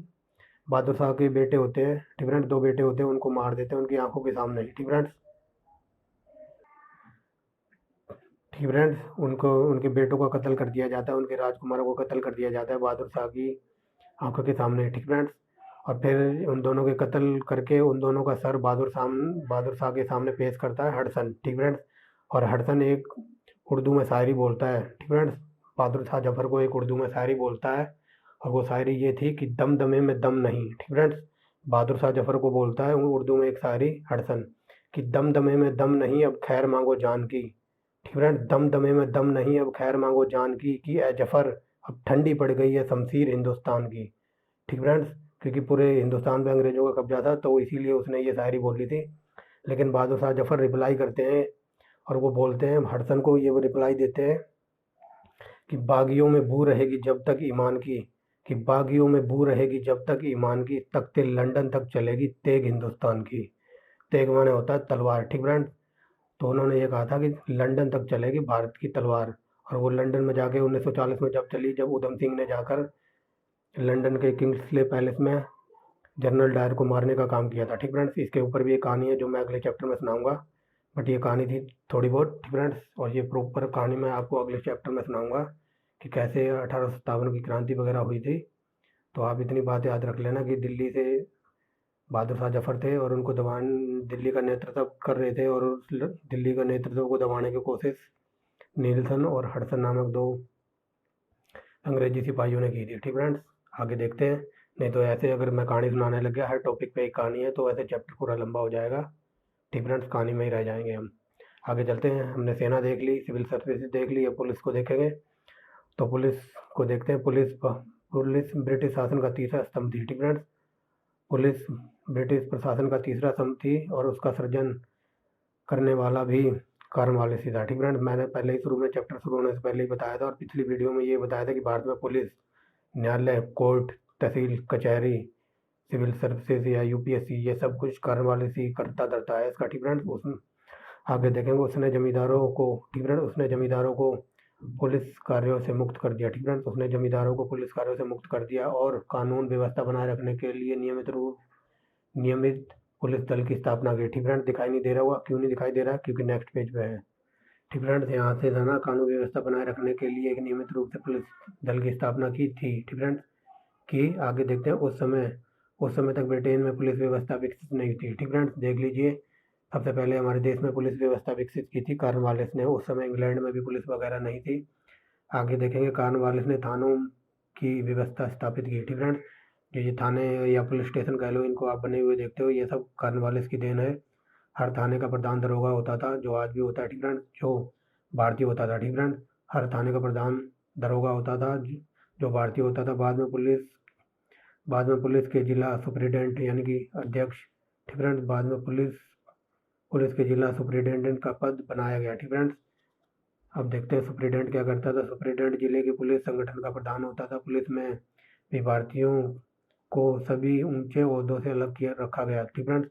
बहादुर शाह के बेटे होते हैं। ठीक फ्रेंड्स, दो बेटे होते हैं, उनको मार देते हैं उनकी आंखों के सामने। ठीक फ्रेंड्स, ठीक फ्रेंड्स, उनको उनके बेटों का कत्ल कर दिया जाता है, उनके राजकुमारों को कत्ल कर दिया जाता है बहादुर शाह की आंखों के सामने। ठीक फ्रेंड्स, और फिर उन दोनों के कत्ल करके उन दोनों का सर बहादुर शाह के सामने पेश करता है हडसन। ठीक फ्रेंड्स, और हडसन एक उर्दू में शायरी बोलता है। ठीक फ्रेंड्स, बहादुर शाह जफर को एक उर्दू में शायरी बोलता है, और वो शायरी ये थी कि दम दमे में दम नहीं। ठीक फ्रेंड्स, बहादुर शाह जफर को बोलता है उर्दू में एक शायरी हडसन, कि दम दमे में दम नहीं, अब खैर मांगो जान की। ठीक फ्रेंड्स, दम दमे में दम नहीं, अब खैर मांगो जान की, कि ए जफर अब ठंडी पड़ गई है शमशीर हिंदुस्तान की। ठीक फ्रेंड्स, क्योंकि पूरे हिंदुस्तान पे अंग्रेजों का कब्जा था, तो इसीलिए उसने ये शायरी बोली थी। लेकिन बहादुर शाह जफर रिप्लाई करते हैं, और वो बोलते हैं हडसन को, ये वो रिप्लाई देते हैं कि बागियों में बू रहेगी जब तक ईमान की, कि बागियों में बू रहेगी जब तक ईमान की, तख्ते लंदन तक चलेगी तेग हिंदुस्तान की। तेग माने होता है तलवार। ठीक फ्रेंड्स, तो उन्होंने ये कहा था कि लंदन तक चलेगी भारत की तलवार, और वो लंदन में जाके 1940 में जब चली, जब उधम सिंह ने जाकर लंदन के किंग्सले पैलेस में जनरल डायर को मारने का काम किया था। ठीक फ्रेंड्स, इसके ऊपर भी एक कहानी है जो मैं अगले चैप्टर में सुनाऊंगा, बट ये कहानी थी थोड़ी बहुत। ठीक फ्रेंड्स, और ये प्रॉपर कहानी मैं आपको अगले चैप्टर में सुनाऊंगा कि कैसे 1857 की क्रांति वगैरह हुई थी। तो आप इतनी बात याद रख लेना कि दिल्ली से बहादुर शाह जफर थे, और उनको दिल्ली का नेतृत्व कर रहे थे, और उस दिल्ली का नेतृत्व को दबाने की कोशिश नीलसन और हडसन नामक दो अंग्रेजी सिपाहियों ने की थी। ठीक फ्रेंड्स, आगे देखते हैं। नहीं तो ऐसे अगर मैं कहानी सुनाने लग गया, हर टॉपिक पे एक कहानी है, तो ऐसे चैप्टर पूरा लंबा हो जाएगा। ठीक फ्रेंड्स, कहानी में ही रह जाएंगे हम। आगे चलते हैं। हमने सेना देख ली, सिविल सर्विसेज देख ली, अब पुलिस को देखेंगे। तो पुलिस को देखते हैं। पुलिस ब्रिटिश शासन का तीसरा स्तंभ थी। ठीक फ्रेंड्स, पुलिस ब्रिटिश प्रशासन का तीसरा स्तंभ थी, और उसका सृजन करने वाला भी कॉर्नवालिस ही था। ठीक फ्रेंड्स, मैंने पहले ही शुरू में चैप्टर शुरू होने से पहले ही बताया था, और पिछली वीडियो में ये बताया था कि भारत में पुलिस, न्यायालय, कोर्ट, तहसील, कचहरी, सिविल सर्विसेज या यूपीएससी, ये सब कुछ कॉर्नवालिस ही करता धरता है इसका। ठीक फ्रेंड्स, उसमें आगे देखेंगे। ठीक फ्रेंड्स, उसने जमींदारों को पुलिस कार्यों से मुक्त कर दिया। ठीक फ्रेंड्स, उसने जमींदारों को पुलिस कार्यों से मुक्त कर दिया, और कानून व्यवस्था बनाए रखने के लिए नियमित पुलिस दल की स्थापना की। ठीक फ्रेंड्स, दिखाई नहीं दे रहा हुआ, क्यों नहीं दिखाई दे रहा, क्योंकि नेक्स्ट पेज पे है। ठीक फ्रेंड्स, यहाँ से था ना, कानून व्यवस्था बनाए रखने के लिए एक नियमित रूप से पुलिस दल की स्थापना की थी। ठीक फ्रेंड्स, की आगे देखते हैं। उस समय तक ब्रिटेन में पुलिस व्यवस्था विकसित नहीं थी। ठीक फ्रेंड्स, देख लीजिए, सबसे पहले हमारे देश में पुलिस व्यवस्था विकसित की थी कॉर्नवालिस ने। उस समय इंग्लैंड में भी पुलिस वगैरह नहीं थी। आगे देखेंगे, कॉर्नवालिस ने थानों की व्यवस्था स्थापित की। ठीक फ्रेंड्स, ये थाने या पुलिस स्टेशन कह लो, इनको आप बने हुए देखते हो, ये सब कॉर्नवालिस की देन है। हर थाने का प्रधान दरोगा होता था, जो आज भी होता है। ठीक फ्रेंड्स, जो भारतीय होता था। ठीक फ्रेंड्स, हर थाने का प्रधान दरोगा होता था, जो भारतीय होता था। बाद में पुलिस के जिला सुपरिटेंडेंट यानी कि अध्यक्ष। ठीक फ्रेंड्स, बाद में पुलिस के जिला सुपरिटेंडेंट का पद बनाया गया। ठीक फ्रेंड्स, अब देखते हैं सुपरिटेंडेंट क्या करता था। सुपरिटेंडेंट जिले के पुलिस संगठन का प्रधान होता था। पुलिस में भी भारतीयों को सभी ऊंचे ओहदों से अलग किया रखा गया। ठीक फ्रेंड्स,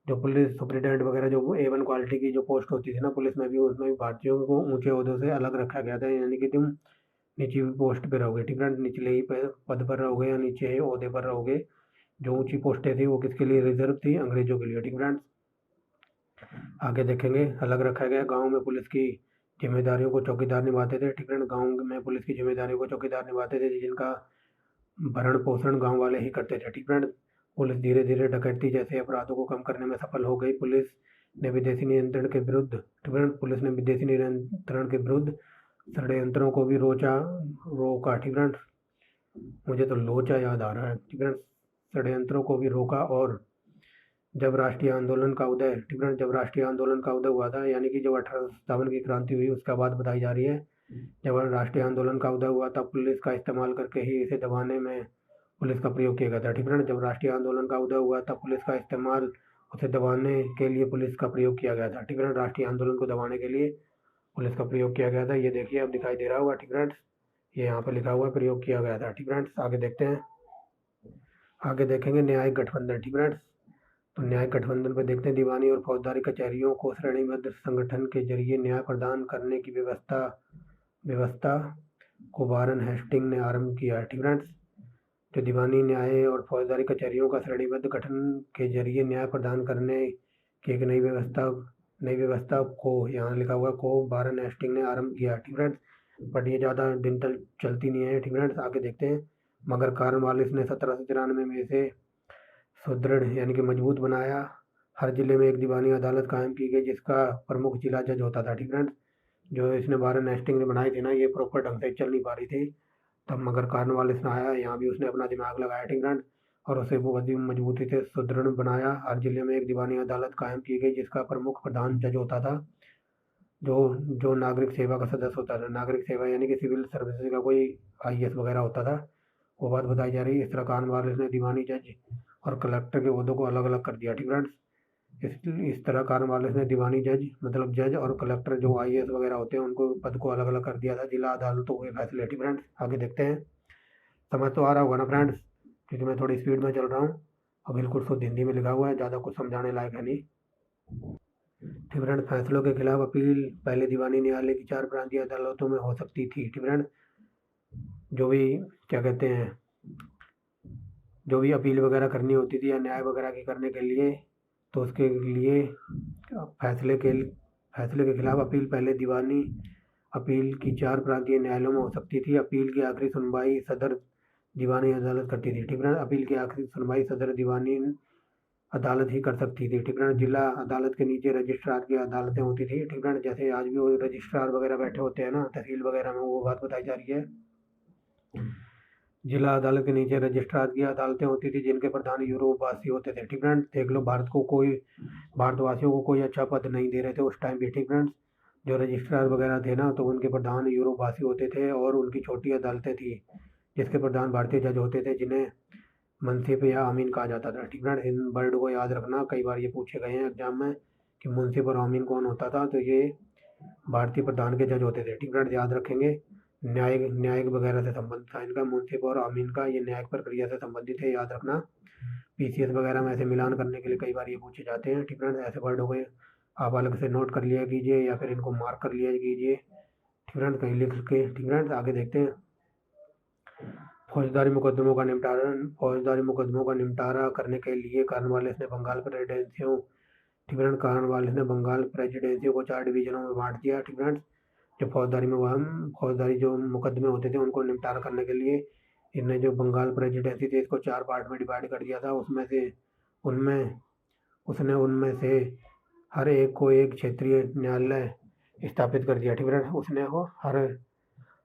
जो पुलिस सुपरिटेंडेंट वगैरह जो A1 क्वालिटी की जो पोस्ट होती थी ना पुलिस में भी, उसमें भी भारतीयों को ऊंचे ओहदों से अलग रखा गया था, यानी कि तुम निचली पोस्ट पे रहोगे। ठीक फ्रेंड, निचले ही पद पर रहोगे या नीचे ही ओहदे पर रहोगे। जो ऊंची पोस्टें थी वो किसके लिए रिजर्व थी? अंग्रेजों के लिए। ठीक फ्रेंड्स, आगे देखेंगे अलग रखा गया। गांव में पुलिस की जिम्मेदारियों को चौकीदार निभाते थे। ठीक फ्रेंड, गांव में पुलिस की जिम्मेदारियों को चौकीदार निभाते थे, जिनका भरण पोषण गांव वाले ही करते थे। ठीक फ्रेंड, पुलिस धीरे धीरे डकैती जैसे अपराधों को कम करने में सफल हो गई। पुलिस ने विदेशी नियंत्रण के विरुद्ध ठीक फ्रेंड, पुलिस ने विदेशी नियंत्रण के विरुद्ध षड्यंत्रों को भी रोका। ठीक फ्रेंड, मुझे तो लोचा याद आ रहा है। ठीक फ्रेंड, षड्यंत्रों को भी रोका। और जब राष्ट्रीय आंदोलन का उदय ठीक फ्रेंड, जब राष्ट्रीय आंदोलन का उदय हुआ था, यानी कि जब 1857 की क्रांति हुई उसका बात बताई जा रही है। जब राष्ट्रीय आंदोलन का उदय हुआ तब पुलिस का इस्तेमाल करके ही इसे दबाने में पुलिस का प्रयोग किया गया था। ठीक फ्रेंड, जब राष्ट्रीय आंदोलन का उदय हुआ तब पुलिस का इस्तेमाल उसे दबाने के लिए पुलिस का प्रयोग किया गया था। ठीक फ्रेंड, राष्ट्रीय आंदोलन को दबाने के लिए पुलिस का प्रयोग किया गया था। ये देखिए अब दिखाई दे रहा होगा। ठीक फ्रेंड्स, ये यहाँ पर लिखा हुआ प्रयोग किया गया था। ठीक फ्रेंड्स, आगे देखते हैं। आगे देखेंगे न्यायिक गठबंधन। ठीक फ्रेंड्स, तो न्यायिक गठबंधन पर देखते हैं। दीवानी और फौजदारी कचहरियों को श्रेणीबद्ध संगठन के जरिए न्याय प्रदान करने की व्यवस्था को वारन हेस्टिंग ने आरंभ किया। ठीक फ्रेंड्स, जो दीवानी न्याय और फौजदारी कचहरियों का श्रेणीबद्ध गठन के जरिए न्याय प्रदान करने की एक नई व्यवस्था को यहाँ लिखा हुआ को वारन हेस्टिंग ने आरंभ किया। ठीक फ्रेंड्स, बट ये ज़्यादा दिन तक चलती नहीं है। ठीक फ्रेंड्स, आगे देखते हैं। मगर कॉर्नवालिस ने 1793 में इसे सुदृढ़ यानी कि मजबूत बनाया। हर जिले में एक दीवानी अदालत कायम की गई जिसका प्रमुख जिला जज होता था। ठीक फ्रेंड्स, जो इसने वारन हेस्टिंग ने बनाई थी ना, ये प्रॉपर ढंग से चल नहीं पा रही थी। तब मगर कॉर्नवालिस ने आया, यहाँ भी उसने अपना दिमाग लगाया। ठीक फ्रेंड्स, और उसे बहुत ही मजबूती से सुदृढ़ बनाया। हर जिले में एक दीवानी अदालत कायम की गई जिसका प्रमुख प्रधान जज होता था, जो जो नागरिक सेवा का सदस्य होता था। नागरिक सेवा यानी कि सिविल सर्विसेज का कोई IAS वगैरह होता था, वो बात बताई जा रही है। इस तरह कॉर्नवालिस ने दीवानी जज और कलेक्टर के ओहदों को अलग अलग कर दिया। ठीक फ्रेंड्स, इस तरह कॉर्नवालिस ने दीवानी जज मतलब जज और कलेक्टर जो IAS वगैरह होते हैं उनको पद को अलग अलग कर दिया था। जिला अदालतों के फैसले। ठीक फ्रेंड्स, आगे देखते हैं। समझ तो आ रहा होगा ना फ्रेंड्स, क्योंकि मैं थोड़ी स्पीड में चल रहा हूँ और बिल्कुल शुद्ध हिंदी में लिखा हुआ है, ज़्यादा कुछ समझाने लायक है नहीं। ठीक फ्रेंड्स, फैसलों के खिलाफ अपील पहले दीवानी न्यायालय की 4 प्रांतीय अदालतों में हो सकती थी। ठीक फ्रेंड्स, जो भी क्या कहते हैं, जो भी अपील वगैरह करनी होती थी या न्याय वगैरह की करने के लिए, तो उसके लिए फैसले के खिलाफ अपील पहले दीवानी अपील की 4 प्रांतीय न्यायालयों में हो सकती थी। अपील की आखिरी सुनवाई सदर दीवानी अदालत करती थी। ठीक है, अपील की आखिरी सुनवाई सदर दीवानी अदालत ही कर सकती थी। ठीक है, जिला अदालत के नीचे रजिस्ट्रार की अदालतें होती थी। ठीक है, जैसे आज भी वो रजिस्ट्रार वगैरह बैठे होते हैं ना तहसील वगैरह में, वो बात बताई जा रही है। जिला अदालत के नीचे रजिस्ट्रार की अदालतें होती थी जिनके प्रधान यूरोपवासी होते थे। ठीक फ्रेंड्स, देख लो भारतवासियों को कोई अच्छा पद नहीं दे रहे थे उस टाइम भी। ठीक फ्रेंड्स, जो रजिस्ट्रार वगैरह थे ना तो उनके प्रधान यूरोपवासी होते थे और उनकी छोटी अदालतें थी जिसके प्रधान भारतीय जज होते थे जिन्हें मुंसिफ या अमीन कहा जाता था। ठीक फ्रेंड्स, इन वर्ड को याद रखना, कई बार ये पूछे गए हैं एग्जाम में कि मुंसिफ और अमीन कौन होता था, तो ये भारतीय प्रधान के जज होते थे। ठीक फ्रेंड्स, याद रखेंगे। न्यायिक वगैरह से संबंधित था इनका, मुंसिफ और अमीन का, ये न्यायिक प्रक्रिया से संबंधित है, याद रखना। PCS वगैरह में ऐसे मिलान करने के लिए कई बार ये पूछे जाते हैं। ठीक फ्रेंड्स, ऐसे वर्ड हो गए, आप अलग से नोट कर लिया कीजिए या फिर इनको मार्क कर लिया कीजिए। ठीक फ्रेंड्स, कहीं लिख के। ठीक फ्रेंड्स, आगे देखते हैं। फौजदारी मुकदमों का निपटारा करने के लिए कॉर्नवालिस ने बंगाल प्रेसिडेंसियों को 4 डिवीजनों में बांट दिया। ठीक फ्रेंड्स, जो फौजदारी जो मुकदमे होते थे उनको निपटारा करने के लिए इनने जो बंगाल प्रेसिडेंसी थी इसको 4 पार्ट में डिवाइड कर दिया था। उनमें से हर एक को एक क्षेत्रीय न्यायालय स्थापित कर दिया। ठीक है, उसने वो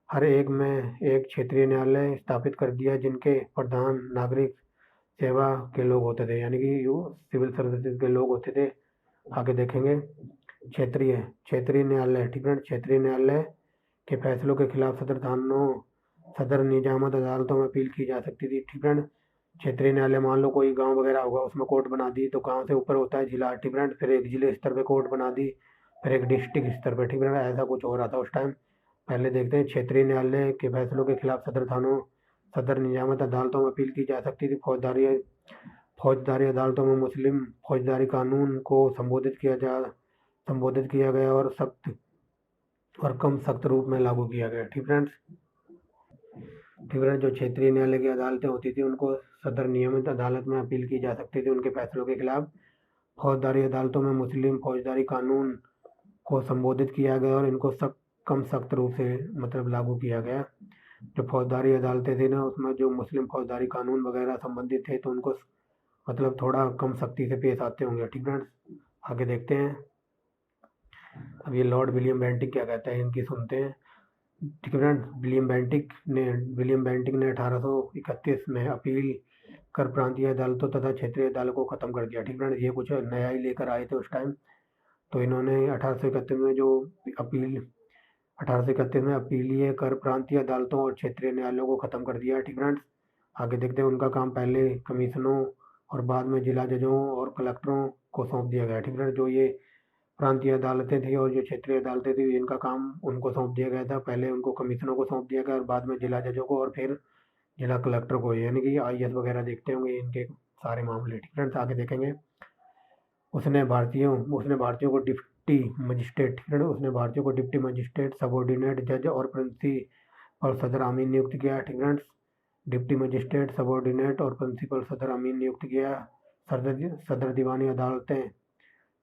हर एक में एक क्षेत्रीय न्यायालय स्थापित कर दिया जिनके प्रधान नागरिक सेवा के लोग होते थे, यानी कि सिविल सर्विसेज के लोग होते थे। आगे देखेंगे क्षेत्रीय न्यायालय। ठीक है, क्षेत्रीय न्यायालय के फैसलों के खिलाफ सदर निजामत अदालतों में अपील की जा सकती थी। ठीक है, क्षेत्रीय न्यायालय, मान लो कोई गांव वगैरह होगा उसमें कोर्ट बना दी, तो गांव से ऊपर होता है जिला। ठीक है, फिर एक जिले स्तर पे कोर्ट बना दी, फिर एक डिस्ट्रिक्ट स्तर पे। ठीक है, ऐसा कुछ हो रहा था उस टाइम। पहले देखते हैं, क्षेत्रीय न्यायालय के फैसलों के खिलाफ सदर निजामत अदालतों में अपील की जा सकती थी। फौजदारी अदालतों में मुस्लिम फौजदारी कानून को संबोधित किया गया और कम सख्त रूप में लागू किया गया। ठीक फ्रेंड्स, ठीक है। जो क्षेत्रीय न्यायालय की अदालतें होती थी उनको सदर नियमित अदालत में अपील की जा सकती थी उनके फैसलों के खिलाफ। फौजदारी अदालतों में मुस्लिम फौजदारी कानून को संबोधित किया गया और इनको कम सख्त रूप से मतलब लागू किया गया। जो फौजदारी अदालतें थी ना उसमें जो मुस्लिम फौजदारी कानून वगैरह संबंधित थे तो उनको मतलब थोड़ा कम सख्ती से पेश आते होंगे। ठीक फ्रेंड्स, आगे देखते हैं। अब ये लॉर्ड विलियम बेंटिक क्या कहते हैं इनकी सुनते हैं। ठीक है फ्रेंड्स, विलियम बेंटिक ने 1831 में अपील कर प्रांतीय अदालतों तथा क्षेत्रीय अदालतों को खत्म कर दिया। ठीक फ्रेंड्स, ये कुछ नया ही लेकर आए थे उस टाइम। तो इन्होंने 1831 में जो अपील 1831 में अपीलीय कर प्रांतीय अदालतों और क्षेत्रीय न्यायालयों को खत्म कर दिया। ठीक फ्रेंड्स, आगे देखते हैं। उनका काम पहले कमीशनों और बाद में जिला जजों और कलेक्टरों को सौंप दिया गया। ठीक फ्रेंड्स, जो ये प्रांतीय अदालतें थी और जो क्षेत्रीय अदालतें थी इनका काम उनको सौंप दिया गया था। पहले उनको कमीशनों को सौंप दिया गया और बाद में जिला जजों को और फिर जिला कलेक्टर को, यानी कि IAS वगैरह देखते होंगे इनके सारे मामले। ठीक फ्रेंड्स, आगे देखेंगे। उसने भारतीयों को डिप्टी मजिस्ट्रेट, सबॉर्डिनेट जज और प्रिंसिपल सदर अमीन नियुक्त किया। ठीक फ्रेंड्स, डिप्टी मजिस्ट्रेट, सबॉर्डिनेट और प्रिंसिपल सदर अमीन नियुक्त किया। सदर दीवानी अदालतें।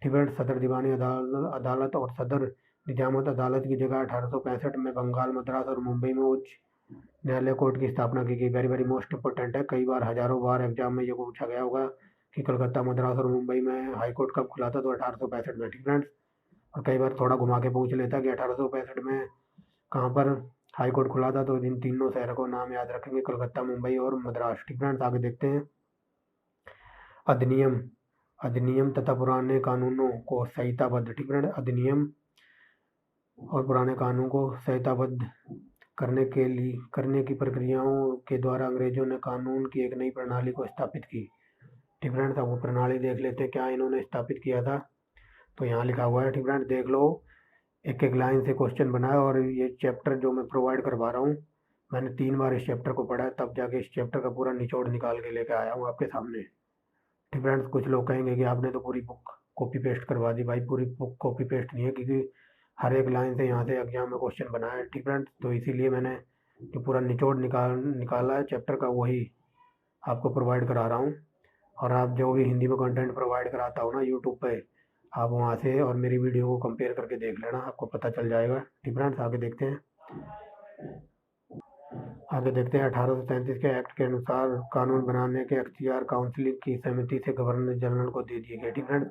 ठीक फ्रेंड्स, सदर दीवानी अदालत और सदर निजामत अदालत की जगह 1865 में बंगाल, मद्रास और मुंबई में उच्च न्यायालय कोर्ट की स्थापना की गई। वेरी वेरी मोस्ट इंपॉर्टेंट है, कई बार हजारों बार एग्जाम में ये पूछा गया होगा कि कलकत्ता, मद्रास और मुंबई में हाई कोर्ट कब खुला था, तो 1865 में। ठीक फ्रेंड्स, और कई बार थोड़ा घुमा के पूछ लेता कि 1865 में कहाँ पर हाई कोर्ट खुला था, तो इन तीनों शहरों को नाम याद रखेंगे, कलकत्ता, मुंबई और मद्रास। ठीक फ्रेंड्स, आगे देखते हैं। अधिनियम तथा पुराने कानूनों को संहिताबद्ध। ठीक फ्रेंड्स, अधिनियम और पुराने कानून को संहिताबद्ध करने की प्रक्रियाओं के द्वारा अंग्रेजों ने कानून की एक नई प्रणाली को स्थापित की। ठीक फ्रेंड्स, अब वो प्रणाली देख लेते हैं क्या इन्होंने स्थापित किया था। तो यहाँ लिखा हुआ है। ठीक फ्रेंड्स, देख लो, एक एक लाइन से क्वेश्चन बनाया और ये चैप्टर जो मैं प्रोवाइड करवा रहा हूँ मैंने 3 बार इस चैप्टर को पढ़ा है, तब जाके इस चैप्टर का पूरा निचोड़ निकाल के लेकर आया हूँ आपके सामने। ठीक फ्रेंड्स, कुछ लोग कहेंगे कि आपने तो पूरी बुक कॉपी पेस्ट करवा दी। भाई पूरी बुक कॉपी पेस्ट नहीं है, क्योंकि हर एक लाइन से यहाँ से एग्जाम में क्वेश्चन बनाया है। ठीक फ्रेंड्स, तो इसीलिए मैंने जो पूरा निचोड़ निकाला है चैप्टर का वही आपको प्रोवाइड करा रहा हूँ। और आप जो भी हिंदी में कंटेंट प्रोवाइड कराता हो ना यूट्यूब पे, आप वहाँ से और मेरी वीडियो को कंपेयर करके देख लेना, आपको पता चल जाएगा। ठीक फ्रेंड्स, आगे देखते हैं। 1833 के एक्ट के अनुसार कानून बनाने के अख्तियार काउंसिल की समिति से गवर्नर जनरल को दे दिए गए। ठीक फ्रेंड्स,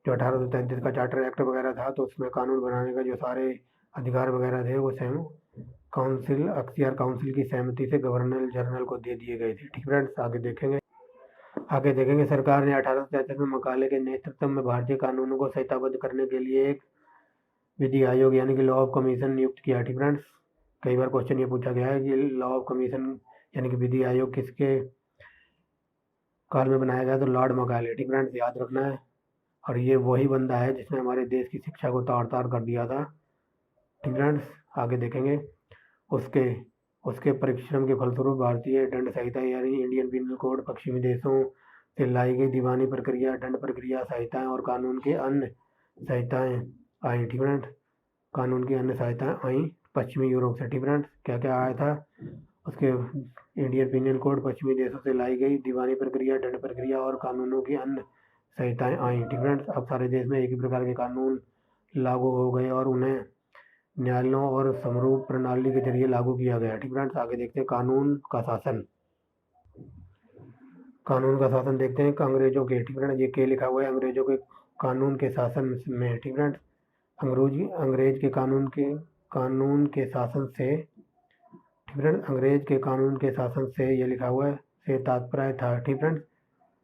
जो 1833 का चार्टर एक्ट वगैरह था तो उसमें कानून बनाने का जो सारे अधिकार वगैरह थे वो काउंसिल की सहमति से गवर्नर जनरल को दे दिए गए थे। ठीक फ्रेंड्स, आगे देखेंगे। सरकार ने 1833 में मकाले के नेतृत्व में भारतीय कानूनों को संहिताबद्ध करने के लिए एक विधि आयोग यानी कि लॉ ऑफ कमीशन नियुक्त किया। ठीक फ्रेंड्स, कई बार क्वेश्चन ये पूछा गया है कि लॉ ऑफ कमीशन यानी कि विधि आयोग किसके काल में बनाया गया, तो लॉर्ड मकाले। ठीक फ्रेंड्स, याद रखना है। और ये वही बंदा है जिसने हमारे देश की शिक्षा को तार तार कर दिया था। ठीक फ्रेंड्स, आगे देखेंगे। उसके परिश्रम के फलस्वरूप भारतीय दंड संहिता यानी इंडियन पिनल कोड, पश्चिमी देशों से लाई गई दीवानी प्रक्रिया, दंड प्रक्रिया संहिताएं और कानून की अन्य संहिताएं आई। ठीक फ्रेंड्स, कानून की अन्य संहिताएं आई पश्चिमी यूरोप से। ठीक फ्रेंड्स, क्या क्या आया था उसके इंडियन पिनल कोड, पश्चिमी देशों से लाई गई दीवानी प्रक्रिया, दंड प्रक्रिया और कानूनों की अन्य संहिताएं आई। ठीक फ्रेंड्स, अब सारे देश में एक ही प्रकार के कानून लागू हो गए और उन्हें न्यायालयों और समरूप प्रणाली के जरिए लागू किया गया। ठीक फ्रेंड्स, आगे देखते हैं। कानून का शासन देखते हैं अंग्रेजों के। ठीक फ्रेंड्स, ये क्या लिखा हुआ है अंग्रेजों के कानून के शासन में। ठीक फ्रेंड्स, अंग्रेज के कानून के शासन से। ठीक फ्रेंड्स, अंग्रेज के कानून के शासन से ये लिखा हुआ है से तात्पर्य था। ठीक फ्रेंड्स,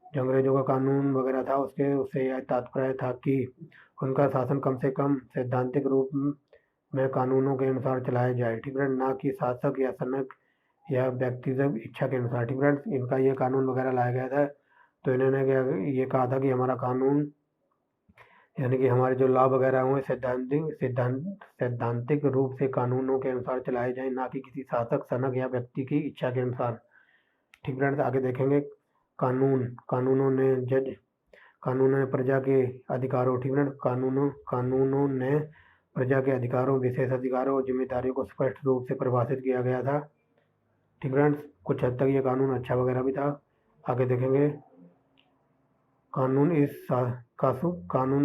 जो अंग्रेजों का कानून वगैरह था उससे यह तात्पर्य था कि उनका शासन कम से कम सैद्धांतिक रूप में कानूनों के अनुसार चलाया जाए। ठीक फ्रेंड्स, ना कि शासक या सनक या व्यक्तिगत इच्छा के अनुसार। ठीक फ्रेंड्स, इनका ये कानून वगैरह लाया गया था तो इन्होंने ये कहा था कि हमारा कानून यानी कि हमारे जो लॉ वगैरह हुए सैद्धांतिक रूप से कानूनों के अनुसार चलाए जाए, ना कि किसी शासक, सनक या व्यक्ति की इच्छा के अनुसार। ठीक फ्रेंड्स, आगे देखेंगे। कानूनों ने प्रजा के अधिकारों। ठीक फ्रेंड्स, कानूनों ने प्रजा के अधिकारों, विशेष अधिकारों और जिम्मेदारियों को स्पष्ट रूप से परिभाषित किया गया था। ठीक फ्रेंड्स, कुछ हद तक ये कानून अच्छा वगैरह भी था। आगे देखेंगे, कानून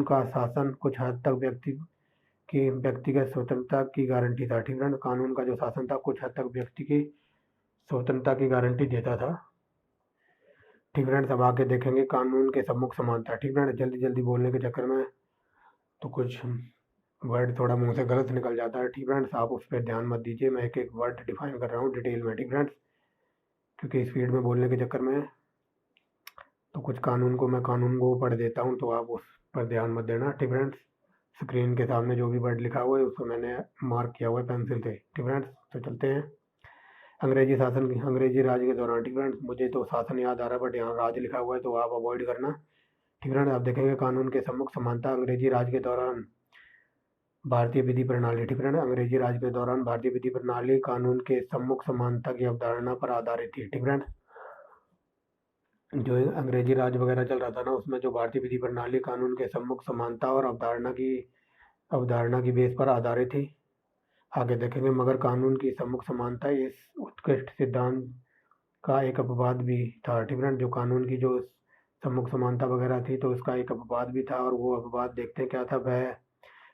का शासन कुछ हद तक व्यक्तिगत स्वतंत्रता की गारंटी था। ठीक फ्रेंड्स, कानून का जो शासन था कुछ हद तक व्यक्ति की स्वतंत्रता की गारंटी देता था। ठीक फ्रेंड्स, अब आगे देखेंगे कानून के सम्मुख समानता। ठीक फ्रेंड्स, जल्दी जल्दी बोलने के चक्कर में तो कुछ वर्ड थोड़ा मुंह से गलत निकल जाता है। ठीक फ्रेंड्स, आप उस पर ध्यान मत दीजिए, मैं एक एक वर्ड डिफाइन कर रहा हूँ डिटेल में। ठीक फ्रेंड्स, क्योंकि स्पीड में बोलने के चक्कर में तो कुछ कानून को पढ़ देता हूँ, तो आप उस पर ध्यान मत देना। ठीक फ्रेंड्स, स्क्रीन के सामने जो भी वर्ड लिखा हुआ है उसको मैंने मार्क किया हुआ है पेंसिल से। ठीक फ्रेंड्स, तो चलते हैं। अंग्रेजी राज के दौरान। ठीक फ्रेंड्स, मुझे तो शासन याद आ रहा है बट यहाँ राज लिखा हुआ है तो आप अवॉइड करना। ठीक फ्रेंड्स, आप देखेंगे कानून के सम्मुख समानता अंग्रेजी राज के दौरान भारतीय विधि प्रणाली। ठीक फ्रेंड्स, अंग्रेजी राज के दौरान भारतीय विधि प्रणाली कानून के सम्मुख समानता की अवधारणा पर आधारित थी। ठीक फ्रेंड्स, जो अंग्रेजी राज वगैरह चल रहा था ना उसमें जो भारतीय विधि प्रणाली कानून के सम्मुख समानता और अवधारणा की बेस पर आधारित थी। आगे देखेंगे, मगर कानून की सम्मुख समानता इस उत्कृष्ट सिद्धांत का एक अपवाद भी था। ठीक फ्रेंड्स, जो कानून की जो सम्मुख समानता वगैरह थी तो उसका एक अपवाद भी था, और वो अपवाद देखते हैं क्या था।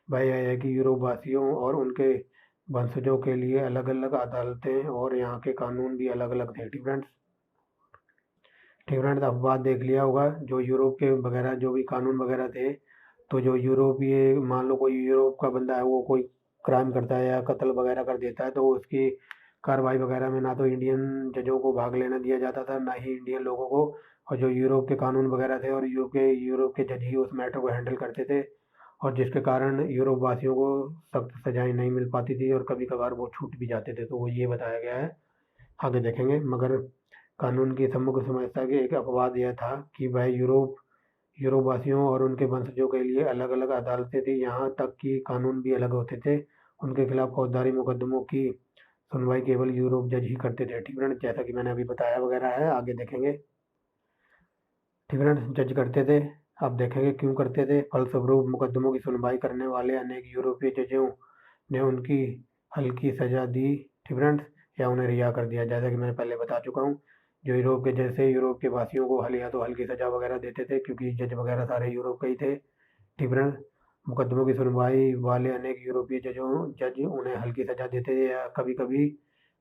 वह यह है कि यूरोप वासियों और उनके वंशजों के लिए अलग अलग अदालतें और यहाँ के कानून भी अलग अलग थे। ठीक फ्रेंड्स, अपवाद देख लिया होगा। जो यूरोप के वगैरह जो भी कानून वगैरह थे, तो जो यूरोपीय, मान लो कोई यूरोप का बंदा है, वो कोई क्राइम करता है या कत्ल वगैरह कर देता है, तो उसकी कार्रवाई वगैरह में ना तो इंडियन जजों को भाग लेना दिया जाता था, ना ही इंडियन लोगों को। और जो यूरोप के कानून वगैरह थे और यूरोप के जज ही उस मैटर को हैंडल करते थे, और जिसके कारण यूरोप वासियों को सख्त सजाएं नहीं मिल पाती थी और कभी कभार वो छूट भी जाते थे। तो वो ये बताया गया है। आगे देखेंगे, मगर कानून की सम्मुख समस्या के एक अपवाद यह था कि वह यूरोप वासियों और उनके वंशजों के लिए अलग अलग अदालतें थी, यहाँ तक कि कानून भी अलग होते थे। उनके खिलाफ फौजदारी मुकदमों की सुनवाई केवल यूरोप जज ही करते थे। ठीक फ्रेंड्स, जैसा कि मैंने अभी बताया वगैरह है। आगे देखेंगे, ठीक फ्रेंड्स, जज करते थे। अब देखेंगे क्यों करते थे। फलस्वरूप मुकदमों की सुनवाई करने वाले अनेक यूरोपीय जजों ने उनकी हल्की सजा दी। ठीक फ्रेंड्स, या उन्हें रिहा कर दिया। जैसा कि मैंने पहले बता चुका हूँ, जो यूरोप के वासियों को या तो हल्की सजा वगैरह देते थे, क्योंकि जज वगैरह सारे यूरोप के ही थे। ठीक फ्रेंड्स, मुकदमों की सुनवाई वाले अनेक यूरोपीय जज उन्हें हल्की सजा देते थे या कभी कभी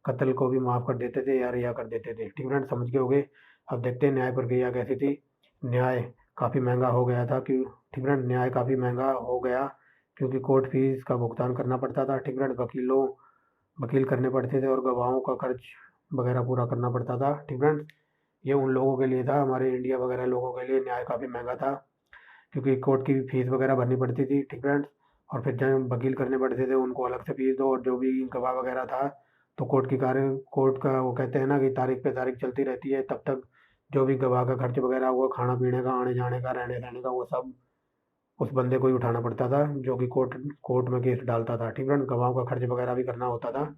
कत्ल को भी माफ़ कर देते थे या रिहा कर देते थे। ठीक फ्रेंड्स, समझ गए होंगे। अब देखते हैं न्याय प्रक्रिया कैसी थी। न्याय काफ़ी महंगा हो गया था। ठीक फ्रेंड्स, न्याय काफ़ी महंगा हो गया क्योंकि कोर्ट फीस का भुगतान करना पड़ता था। ठीक फ्रेंड्स, वकील करने पड़ते थे और गवाहों का खर्च वगैरह पूरा करना पड़ता था। ठीक फ्रेंड्स, ये उन लोगों के लिए था, हमारे इंडिया वगैरह लोगों के लिए न्याय काफ़ी महंगा था, क्योंकि कोर्ट की फीस वगैरह भरनी पड़ती थी। ठीक फ्रेंड्स, और फिर जब वकील करने पड़ते थे उनको अलग से फीस दो, और जो भी गवाह वगैरह था तो कोर्ट का वो कहते हैं ना कि तारीख पे तारीख चलती रहती है, तब तक जो भी गवाह का खर्च वगैरह हुआ, खाना पीने का, आने जाने का, रहने सहने का, वो सब उस बंदे को ही उठाना पड़ता था जो कि कोर्ट में केस डालता था। ठीक फ्रेंड्स, गवाहों का खर्च वगैरह भी करना होता था,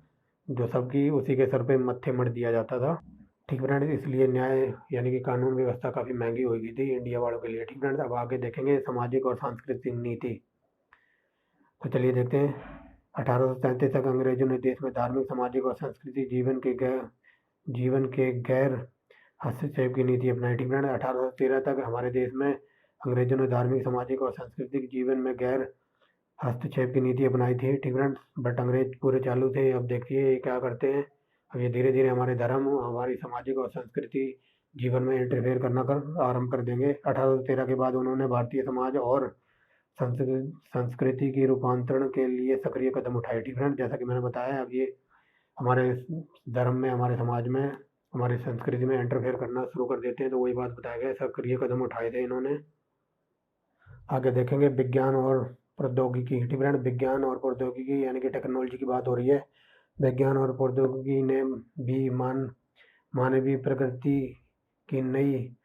जो सबकी उसी के सर पे मत्थे मढ़ दिया जाता था। ठीक फ्रेंड्स, इसलिए न्याय यानी कि कानून व्यवस्था काफ़ी महंगी हो गई थी इंडिया वालों के लिए। ठीक फ्रेंड्स, अब आगे देखेंगे सामाजिक और सांस्कृतिक नीति। तो चलिए देखते हैं। 1837 तक अंग्रेजों ने देश में धार्मिक, सामाजिक और सांस्कृतिक जीवन के गैर हस्तक्षेप की नीति अपनाई। ठीक फ्रेंड्स, 1813 तक हमारे देश में अंग्रेजों ने धार्मिक, सामाजिक और सांस्कृतिक जीवन में गैर हस्तक्षेप की नीति अपनाई थी। ठीक फ्रेंड्स, बट अंग्रेज पूरे चालू थे। अब देखिए ये क्या करते हैं। अब ये धीरे धीरे हमारे धर्म, हमारी सामाजिक और संस्कृति जीवन में इंटरफेयर करना आरंभ कर देंगे। 1813 के बाद उन्होंने भारतीय समाज और संस्कृति की रूपांतरण के लिए सक्रिय कदम उठाए। ठीक फ्रेंड्स, जैसा कि मैंने बताया, अब ये हमारे धर्म में, हमारे समाज में, हमारी संस्कृति में इंटरफेयर करना शुरू कर देते हैं। तो वही बात बताया गया, सक्रिय कदम उठाए थे इन्होंने। आगे देखेंगे विज्ञान और प्रौद्योगिकी। ठीक फ्रेंड्स, विज्ञान और प्रौद्योगिकी यानी कि टेक्नोलॉजी की बात हो रही है। विज्ञान और प्रौद्योगिकी ने भी मानवीय प्रकृति की नई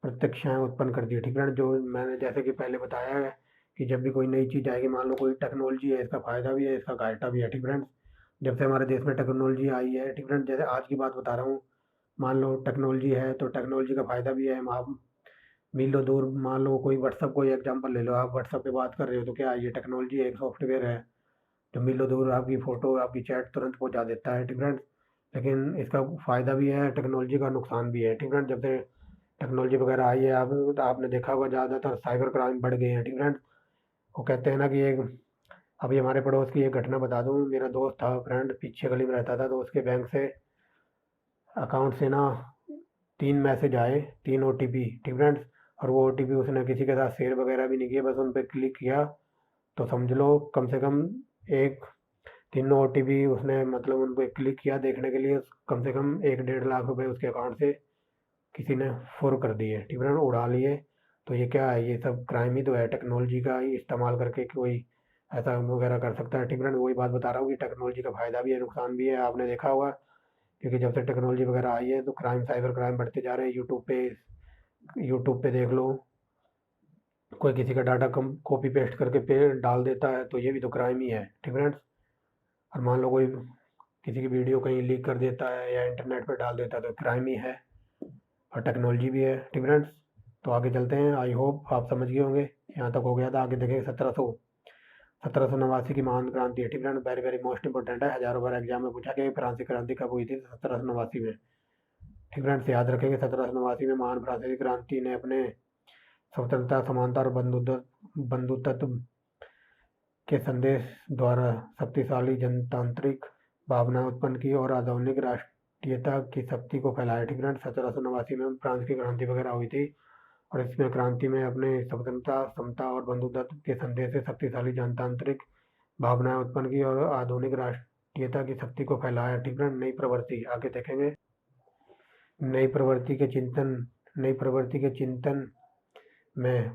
प्रत्यक्षाएं उत्पन्न कर दी। ठीक फ्रेंड्स, जो मैंने जैसे कि पहले बताया है कि जब भी कोई नई चीज़ आएगी, मान लो कोई टेक्नोलॉजी है, इसका फ़ायदा भी है, इसका घाटा भी है। ठीक फ्रेंड्स, जब से हमारे देश में टेक्नोलॉजी आई है, ठीक फ्रेंड्स, जैसे आज की बात बता रहा हूँ, मान लो टेक्नोलॉजी है तो टेक्नोलॉजी का फ़ायदा भी है। आप मीलों दूर, मान लो कोई व्हाट्सअप, कोई एग्जांपल ले लो, आप व्हाट्सअप पे बात कर रहे हो तो क्या ये टेक्नोलॉजी है, एक सॉफ्टवेयर है जो मीलों दूर आपकी फ़ोटो, आपकी चैट तुरंत पहुंचा देता है। ठीक फ्रेंड्स, लेकिन इसका फ़ायदा भी है, टेक्नोलॉजी का नुकसान भी है। ठीक फ्रेंड, जब से टेक्नोलॉजी वगैरह आई है, आपने देखा होगा ज़्यादातर साइबर क्राइम बढ़ गए हैं। ठीक फ्रेंड, वो कहते हैं ना कि एक, अभी हमारे पड़ोस की एक घटना बता दूं। मेरा दोस्त था, फ्रेंड पीछे गली में रहता था, तो उसके बैंक से अकाउंट से ना 3 मैसेज आए, 3 ओटीपी। ठीक फ्रेंड्स, और वो ओटीपी उसने किसी के साथ शेयर वगैरह भी नहीं किया, बस उन पर क्लिक किया तो समझ लो कम से कम एक, तीनों ओटीपी उसने मतलब उन पर क्लिक किया देखने के लिए, कम से कम 1-1.5 लाख रुपए उसके अकाउंट से किसी ने फुर कर दिए। ठीक है, उड़ा लिए। तो ये क्या है, ये सब क्राइम ही तो है। टेक्नोलॉजी का ही इस्तेमाल करके कोई ऐसा वगैरह कर सकता है। ठीक है, वही बात बता रहा हूँ कि टेक्नोलॉजी का फ़ायदा भी है, नुकसान भी है। आपने देखा होगा, क्योंकि जब से टेक्नोलॉजी वगैरह आई है तो क्राइम, साइबर क्राइम बढ़ते जा रहे हैं। यूट्यूब पे देख लो, कोई किसी का डाटा कम कॉपी पेस्ट करके पे डाल देता है, तो ये भी तो क्राइम ही है। ठीक फ्रेंड्स, और मान लो कोई किसी की वीडियो कहीं लीक कर देता है या इंटरनेट पर डाल देता है, तो क्राइम ही है और टेक्नोलॉजी भी है। ठीक फ्रेंड्स, तो आगे चलते हैं। आई होप आप समझ गए होंगे, यहाँ तक हो गया था। आगे देखेंगे 1789 की महान क्रांति है। ठीक friend, very very most important है, हज़ारों बार एग्जाम में पूछा गया। फ्रांसीसी क्रांति कब हुई थी? 1789 में। ठीक फ्रेंड्स, याद रखेंगे 1789 में महान फ्रांसीसी क्रांति ने अपने स्वतंत्रता, समानता और बंधुत्व के संदेश द्वारा शक्तिशाली जनतांत्रिक भावना उत्पन्न की और आधुनिक राष्ट्रीयता की शक्ति को फैलाया। ठीक फ्रेंड्स, 1789 में फ्रांस की क्रांति वगैरह हुई थी, और इसमें क्रांति में अपने स्वतंत्रता, समता और बंधुत्व के संदेश से शक्तिशाली जनतांत्रिक भावनाएं उत्पन्न की और आधुनिक राष्ट्रीयता की शक्ति को फैलाया। ठीक है, नई प्रवृत्ति आगे देखेंगे। नई प्रवृत्ति के चिंतन नई प्रवृत्ति के चिंतन में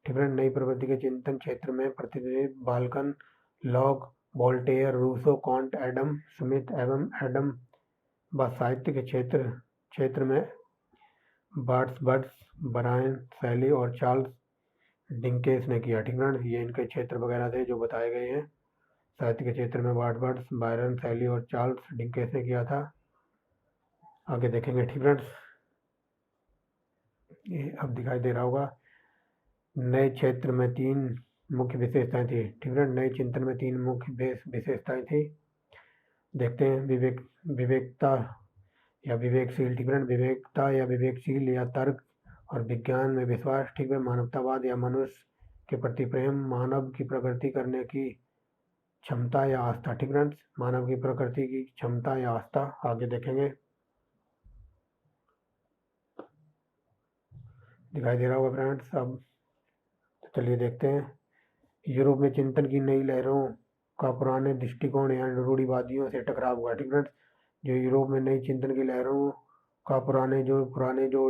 ठीक है, नई प्रवृत्ति के चिंतन क्षेत्र में प्रतिनिधि बाल्कन, Locke, Voltaire, Rousseau, Kant, Adam Smith एवं एडम व साहित्य के क्षेत्र में बर्ड्स, ब्रायन शैली और चार्ल्स डिकेंस ने किया। ठीक है, ये इनके क्षेत्र वगैरह थे जो बताए गए हैं। साहित्य के क्षेत्र में बर्ड्स, बायरन शैली और चार्ल्स डिकेंस ने किया था। आगे देखेंगे। ठीक फ्रेंड्स, ये अब दिखाई दे रहा होगा। नए क्षेत्र में 3 मुख्य विशेषताएं थी। ठीक है, नए चिंतन में 3 मुख्य विशेषताएं थी। देखते हैं। विवेकता या विवेकशील। ठीक है, विवेकता या विवेकशील या तर्क और विज्ञान में विश्वास। ठीक है, मानवतावाद या मनुष्य के प्रति प्रेम, मानव की प्रगति करने की क्षमता या आस्था। ठीक है, मानव की प्रकृति की क्षमता या आस्था। आगे देखेंगे, दिखाई दे रहा होगा फ्रेंड्स। अब चलिए देखते हैं। यूरोप में चिंतन की नई लहरों का पुराने दृष्टिकोण या रूढ़िवादियों से टकराव हुआ। ठीक है, जो यूरोप में नई चिंतन की लहरों का पुराने जो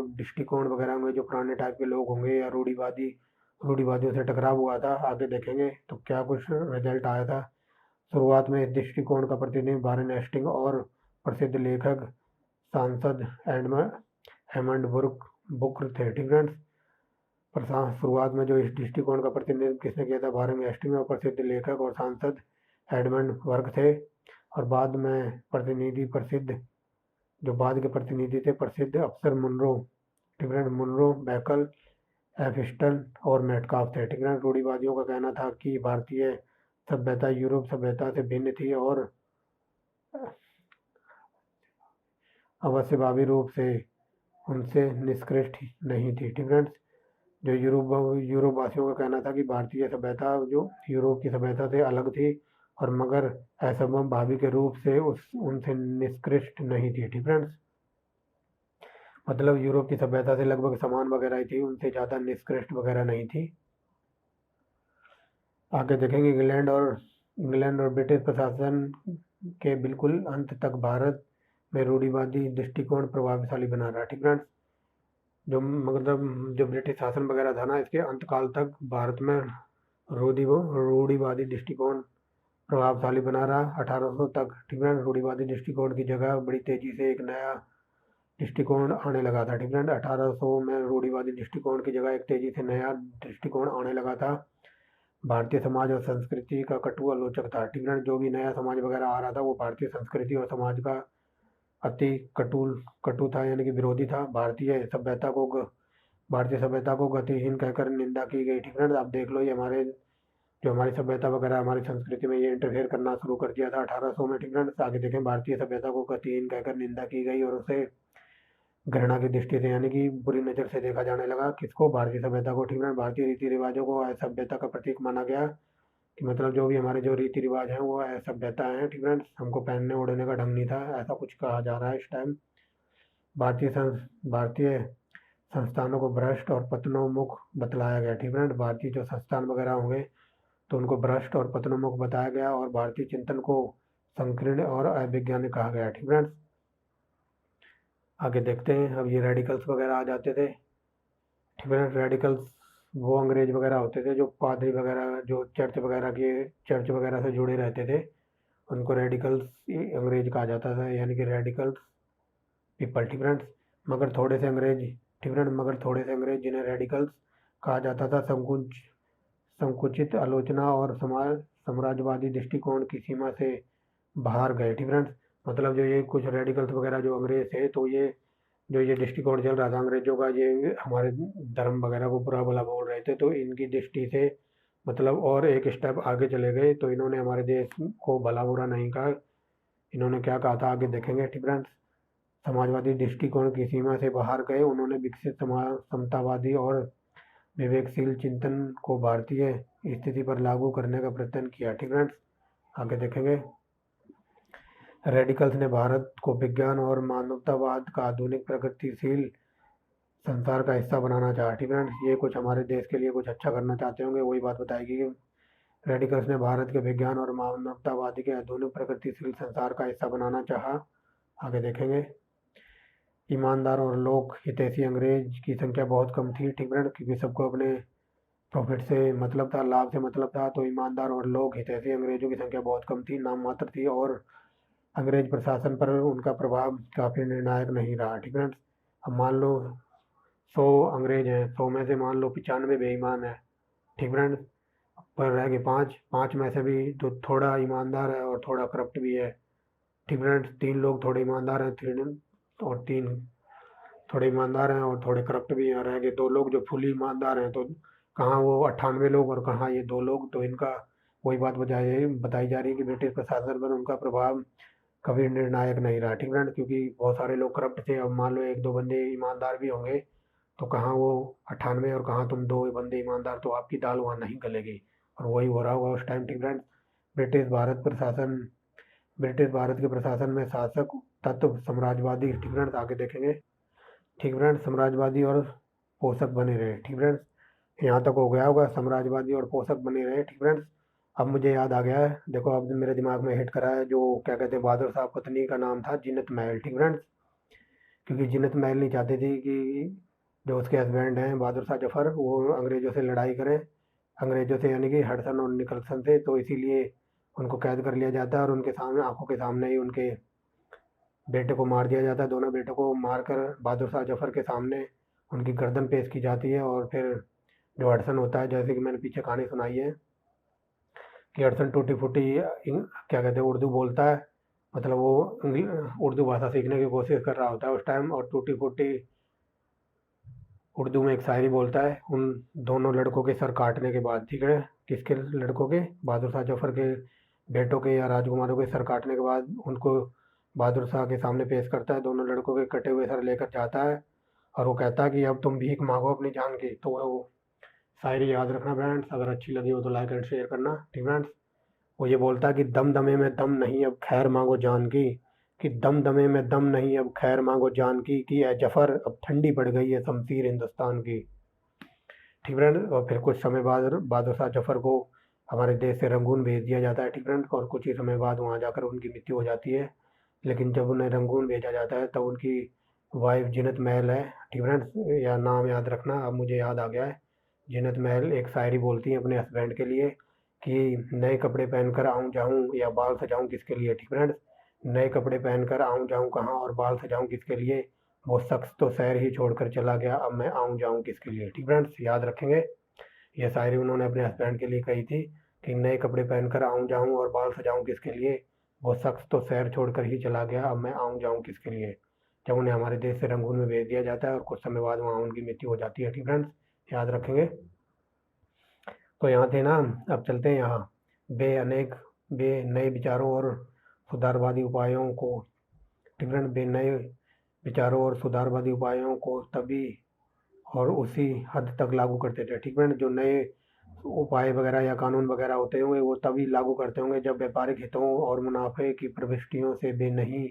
दृष्टिकोण वगैरह होंगे, जो पुराने टाइप के लोग होंगे या रूढ़िवादियों से टकराव हुआ था। आगे देखेंगे तो क्या कुछ रिजल्ट आया था। शुरुआत में इस दृष्टिकोण का प्रतिनिधि वारेन हेस्टिंग और प्रसिद्ध लेखक सांसद हेमंड बुर्क थे। ठीक है, शुरुआत में जो इस दृष्टिकोण का प्रतिनिधित्व किसने किया था? वारेन हेस्टिंग और प्रसिद्ध लेखक और सांसद एडमंड बर्क थे। और बाद के प्रतिनिधि थे प्रसिद्ध अफसर मुनरो। ठीक है, मुनरो, बैकल, एफिस्टन और मेटकाफ थे। ठीक है, रूढ़िवादियों का कहना था कि भारतीय सभ्यता यूरोप सभ्यता से भिन्न थी और अवश्यभावी रूप से उनसे निष्कृष्ट नहीं थी। ठीक है, जो यूरोप वासियों का कहना था कि भारतीय सभ्यता जो यूरोप की सभ्यता से अलग थी, और मगर असंभव भावी के रूप से उनसे निष्कृष्ट नहीं थी। ठीक फ्रेंड्स, मतलब यूरोप की सभ्यता से लगभग समान वगैरह ही थी, उनसे ज़्यादा निष्कृष्ट वगैरह नहीं थी। आगे देखेंगे। इंग्लैंड और ब्रिटिश प्रशासन के बिल्कुल अंत तक भारत में रूढ़िवादी दृष्टिकोण प्रभावशाली बना रहा। ठीक फ्रेंड्स, जो मतलब जो ब्रिटिश शासन वगैरह था ना, इसके अंतकाल तक भारत में रूढ़िवादी दृष्टिकोण प्रभावशाली बना रहा, 1800 तक। ठीक है, रूढ़िवादी दृष्टिकोण की जगह बड़ी तेजी से एक नया दृष्टिकोण आने लगा था। ठीक है, 1800 में रूढ़िवादी दृष्टिकोण की जगह एक तेजी से नया दृष्टिकोण आने लगा था। भारतीय समाज और संस्कृति का कटु आलोचक था। ठीक है, जो भी नया समाज वगैरह आ रहा था वो भारतीय संस्कृति और समाज का अति कटु था, यानी कि विरोधी था। भारतीय सभ्यता को गतिहीन कहकर निंदा की गई। ठीक है, आप देख लो, ये हमारे जो हमारी सभ्यता वगैरह हमारी संस्कृति में ये इंटरफेयर करना शुरू कर दिया था 1800 में। ठीक फ्रेंड्स, आगे देखें, भारतीय सभ्यता को कतीन कहकर निंदा की गई और उसे घृणा की दृष्टि से यानी कि बुरी नज़र से देखा जाने लगा। किसको? भारतीय सभ्यता को। ठीक फ्रेंड्स, भारतीय रीति रिवाजों को असभ्यता का प्रतीक माना गया कि मतलब जो भी हमारे जो रीति रिवाज हैं वो असभ्यता हैं। ठीक फ्रेंड्स, हमको पहनने ओढ़ने का ढंग नहीं था, ऐसा कुछ कहा जा रहा है इस टाइम। भारतीय संस्थानों को भ्रष्ट और पतनोन्मुख बतलाया गया। ठीक फ्रेंड्स, भारतीय जो संस्थान वगैरह होंगे तो उनको भ्रष्ट और पतनोन्मुख बताया गया और भारतीय चिंतन को संकीर्ण और अवैज्ञानिक कहा गया। ठीक फ्रेंड्स, आगे देखते हैं। अब ये रेडिकल्स वगैरह आ जाते थे। ठीक फ्रेंड्स, रेडिकल्स वो अंग्रेज वगैरह होते थे जो पादरी वगैरह जो चर्च वगैरह से जुड़े रहते थे, उनको रेडिकल्स अंग्रेज कहा जाता था, यानी कि रेडिकल्स पीपल। ठीक फ्रेंड्स, मगर थोड़े से अंग्रेज जिन्हें रेडिकल्स कहा जाता था संकुचित आलोचना और साम्राज्यवादी दृष्टिकोण की सीमा से बाहर गए। ठीक फ्रेंड्स, मतलब जो ये कुछ रेडिकल्स वगैरह जो अंग्रेज थे, तो ये जो ये दृष्टिकोण चल रहा था अंग्रेजों का, ये हमारे धर्म वगैरह को बुरा भला बोल रहे थे, तो इनकी दृष्टि से मतलब और एक स्टेप आगे चले गए। तो इन्होंने हमारे देश को भला बुरा नहीं कहा, इन्होंने क्या कहा था आगे देखेंगे। ठीक फ्रेंड्स, समाजवादी दृष्टिकोण की सीमा से बाहर गए, उन्होंने विकसित समतावादी और विवेकशील चिंतन को भारतीय स्थिति पर लागू करने का प्रयत्न किया। ठीक फ्रेंड्स, आगे देखेंगे। रेडिकल्स ने भारत को विज्ञान और मानवतावाद का आधुनिक प्रगतिशील संसार का हिस्सा बनाना चाहा। ठीक फ्रेंड्स, ये कुछ हमारे देश के लिए कुछ अच्छा करना चाहते होंगे, वही बात बताएगी कि रेडिकल्स ने भारत के विज्ञान और मानवतावादी के आधुनिक प्रगतिशील संसार का हिस्सा बनाना चाहा। आगे देखेंगे। ईमानदार और लोक हितैषी अंग्रेज की संख्या बहुत कम थी। ठीक फ्रेंड्स, क्योंकि सबको अपने प्रॉफिट से मतलब था, लाभ से मतलब था, तो ईमानदार और लोक हितैषी अंग्रेजों की संख्या बहुत कम थी, नाम मात्र थी, और अंग्रेज प्रशासन पर उनका प्रभाव काफ़ी निर्णायक नहीं रहा। ठीक फ्रेंड्स, अब मान लो 100 अंग्रेज हैं, 100 में से मान लो 95 बेईमान है। ठीक फ्रेंड्स, पर रह गए 5 में से भी तो थोड़ा ईमानदार है और थोड़ा करप्ट भी है। ठीक फ्रेंड्स, 3 लोग थोड़े ईमानदार हैं, 3 थोड़े ईमानदार हैं और थोड़े करप्ट भी हैं, रह गए 2 लोग जो फुली ईमानदार हैं। तो कहाँ वो 98 लोग और कहाँ ये 2 लोग। तो इनका वही बात बताई जा रही है कि ब्रिटिश प्रशासन पर उनका प्रभाव कभी निर्णायक नहीं रहा। ठीक फ्रेंड्स, क्योंकि बहुत सारे लोग करप्ट थे। अब मान लो 1-2 बंदे ईमानदार भी होंगे, तो कहाँ वो 98 और कहाँ तुम 2 बंदे ईमानदार, तो आपकी दाल वहाँ नहीं गलेगी। और वही हो रहा होगा उस टाइम। ठीक फ्रेंड्स, ब्रिटिश भारत के प्रशासन में शासक तत्व साम्राज्यवादी। ठीक फ्रेंड्स, आगे देखेंगे। ठीक फ्रेंड्स, साम्राज्यवादी और पोषक बने रहे। ठीक फ्रेंड्स, यहाँ तक हो गया होगा, साम्राज्यवादी और पोषक बने रहे। ठीक फ्रेंड्स, अब मुझे याद आ गया है, देखो अब मेरे दिमाग में हिट करा है, जो क्या कहते हैं बहादुर साहब पत्नी का नाम था जीनत महल। ठीक फ्रेंड्स, क्योंकि जीनत महल नहीं चाहती थी कि जो उसके हस्बैंड हैं बहादुर शाह जफर, वो अंग्रेज़ों से लड़ाई करें, अंग्रेज़ों से यानी कि हडसन और निकलसन से, तो इसीलिए उनको कैद कर लिया जाता है और उनके सामने आंखों के सामने ही उनके बेटे को मार दिया जाता है। दोनों बेटों को मारकर बहादुर शाह जफर के सामने उनकी गर्दन पेश की जाती है। और फिर जो हडसन होता है, जैसे कि मैंने पीछे कहानी सुनाई है कि हडसन टूटी फूटी क्या कहते हैं उर्दू बोलता है, मतलब वो उर्दू भाषा सीखने की कोशिश कर रहा होता है उस टाइम, और टूटी फूटी उर्दू में एक शायरी बोलता है उन दोनों लड़कों के सर काटने के बाद। ठीक है, किसके लड़कों के? बहादुर शाह जफर के बेटों के या राजकुमारों के सर काटने के बाद उनको बहादुर शाह के सामने पेश करता है, दोनों लड़कों के कटे हुए सर लेकर जाता है और वो कहता है कि अब तुम भीख मांगो अपनी जान की। तो वो शायरी याद रखना फ्रेंड्स, अगर अच्छी लगी हो तो लाइक एंड शेयर करना। ठीक फ्रेंड्स, वो ये बोलता है कि दम दमे में दम नहीं अब खैर मांगो जान की, कि दम दमे में दम नहीं अब खैर मांगो जान की, कि ए जफर अब ठंडी पड़ गई है शमशीर हिंदुस्तान की। ठीक फ्रेंड्स, और फिर कुछ समय बाद बहादुर शाह जफर को हमारे देश से रंगून भेज दिया जाता है। ठीक फ्रेंड्स, और कुछ ही समय बाद वहाँ जाकर उनकी मृत्यु हो जाती है। लेकिन जब उन्हें रंगून भेजा जाता है तब उनकी वाइफ जीनत महल है। ठीक फ्रेंड्स, या नाम याद रखना, अब मुझे याद आ गया है। जीनत महल एक शायरी बोलती हैं अपने हस्बैंड के लिए कि नए कपड़े पहनकर आऊँ जाऊँ या बाल सजाऊँ किसके लिए। ठीक फ्रेंड्स, नए कपड़े पहनकर आऊँ जाऊँ कहाँ और बाल सजाऊँ किसके लिए, वो शख्स तो शहर ही छोड़कर चला गया, अब मैं आऊँ जाऊँ किसके लिए। ठीक फ्रेंड्स, याद रखेंगे, यह शायरी उन्होंने अपने हस्बैंड के लिए कही थी कि नए कपड़े पहनकर आऊँ जाऊँ और बाल सजाऊँ किसके लिए, वो शख्स तो शहर छोड़कर ही चला गया, अब मैं आऊँ जाऊँ किसके लिए। जब उन्हें हमारे देश से रंगून में भेज दिया जाता है और कुछ समय बाद वहाँ उनकी मृत्यु हो जाती है। ठीक फ्रेंड्स, याद रखेंगे। तो यहाँ थे ना, अब चलते हैं यहाँ। बे नए विचारों और सुधारवादी उपायों को, ठीक है, बे नए विचारों और सुधारवादी उपायों को तभी और उसी हद तक लागू करते थे, ठीक है। जो नए उपाय वगैरह या कानून वगैरह होते होंगे वो तभी लागू करते होंगे जब व्यापारिक हितों और मुनाफे की प्रविष्टियों से वे नहीं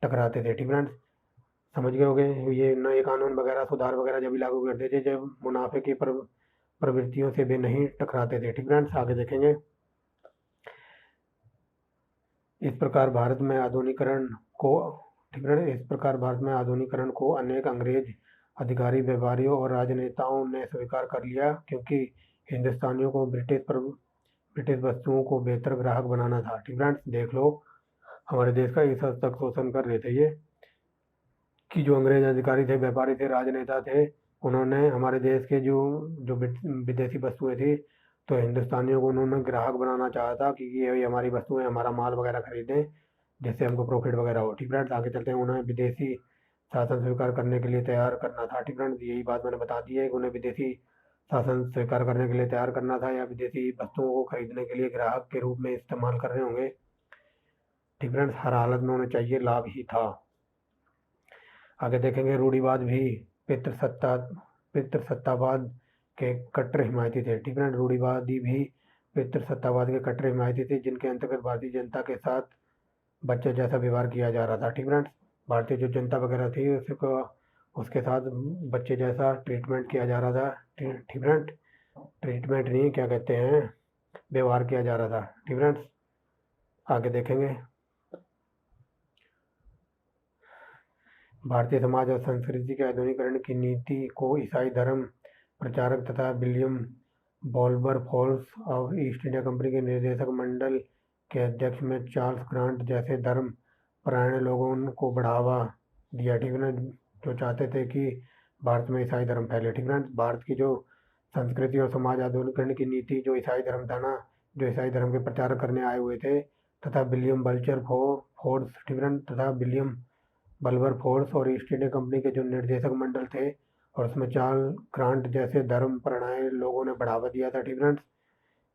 टकराते थे, ठीक है। समझ गए होंगे, ये नए कानून वगैरह सुधार वगैरह जब भी लागू करते थे जब मुनाफे की प्रवृत्तियों से वे नहीं टकराते थे, ठीक है। आगे देखेंगे। इस प्रकार भारत में आधुनिकीकरण को, ठीक है, इस प्रकार भारत में आधुनिकीकरण को अनेक अंग्रेज अधिकारी, व्यापारियों और राजनेताओं ने स्वीकार कर लिया, क्योंकि हिंदुस्तानियों को ब्रिटिश वस्तुओं को बेहतर ग्राहक बनाना था, ठीक है। देख लो, हमारे देश का इस हद तक शोषण कर रहे थे ये, कि जो अंग्रेज अधिकारी थे, व्यापारी थे, राजनेता थे, उन्होंने हमारे देश के जो जो विदेशी वस्तुएं थी, तो हिंदुस्तानियों को उन्होंने ग्राहक बनाना चाहा था कि ये हमारी वस्तुएं, हमारा माल वगैरह खरीदें जिससे हमको प्रॉफिट वगैरह हो, ठीक है। आगे चलते हैं। उन्हें विदेशी शासन स्वीकार करने के लिए तैयार करना था, ठीक है। यही बात मैंने बता दी है कि उन्हें विदेशी शासन स्वीकार करने के लिए तैयार करना था, या विदेशी वस्तुओं को खरीदने के लिए ग्राहक के रूप में इस्तेमाल कर रहे होंगे, ठीक है। हर हालत में उन्हें चाहिए लाभ ही था। आगे देखेंगे। रूढ़िवाद भी पितृसत्तावाद के कट्टर हिमायती थे, ठीक है। रूढ़िवादी भी पितृसत्तावाद के कट्टर हिमायती थे, जिनके अंतर्गत भारतीय जनता के साथ बच्चे जैसा व्यवहार किया जा रहा था, ठीक है। भारतीय जो जनता वगैरह थी उसके साथ बच्चे जैसा ट्रीटमेंट किया जा रहा था, ठीक है। ट्रीटमेंट नहीं, क्या कहते हैं, व्यवहार किया जा रहा था, ठीक है। आगे देखेंगे। भारतीय समाज और संस्कृति के आधुनिकीकरण की नीति को ईसाई धर्म प्रचारक तथा William Wilberforce of East India Company के निर्देशक मंडल के अध्यक्ष में चार्ल्स ग्रांट जैसे धर्म परायण लोगों को बढ़ावा दिया, ठीक है। जो चाहते थे कि भारत में ईसाई धर्म फैले, ठीक है। भारत की जो संस्कृति और समाज आधुनिकीकरण की नीति, जो ईसाई धर्म था ना, जो ईसाई धर्म के प्रचार करने आए हुए थे, तथा विलियम फोर्स, ठीक है, तथा विलियम वोल्बरफोर्स और ईस्ट इंडिया कंपनी के जो निर्देशक मंडल थे, और उसमें चार्ल्स ग्रांट जैसे धर्म परायण लोगों ने बढ़ावा दिया था, ठीक है।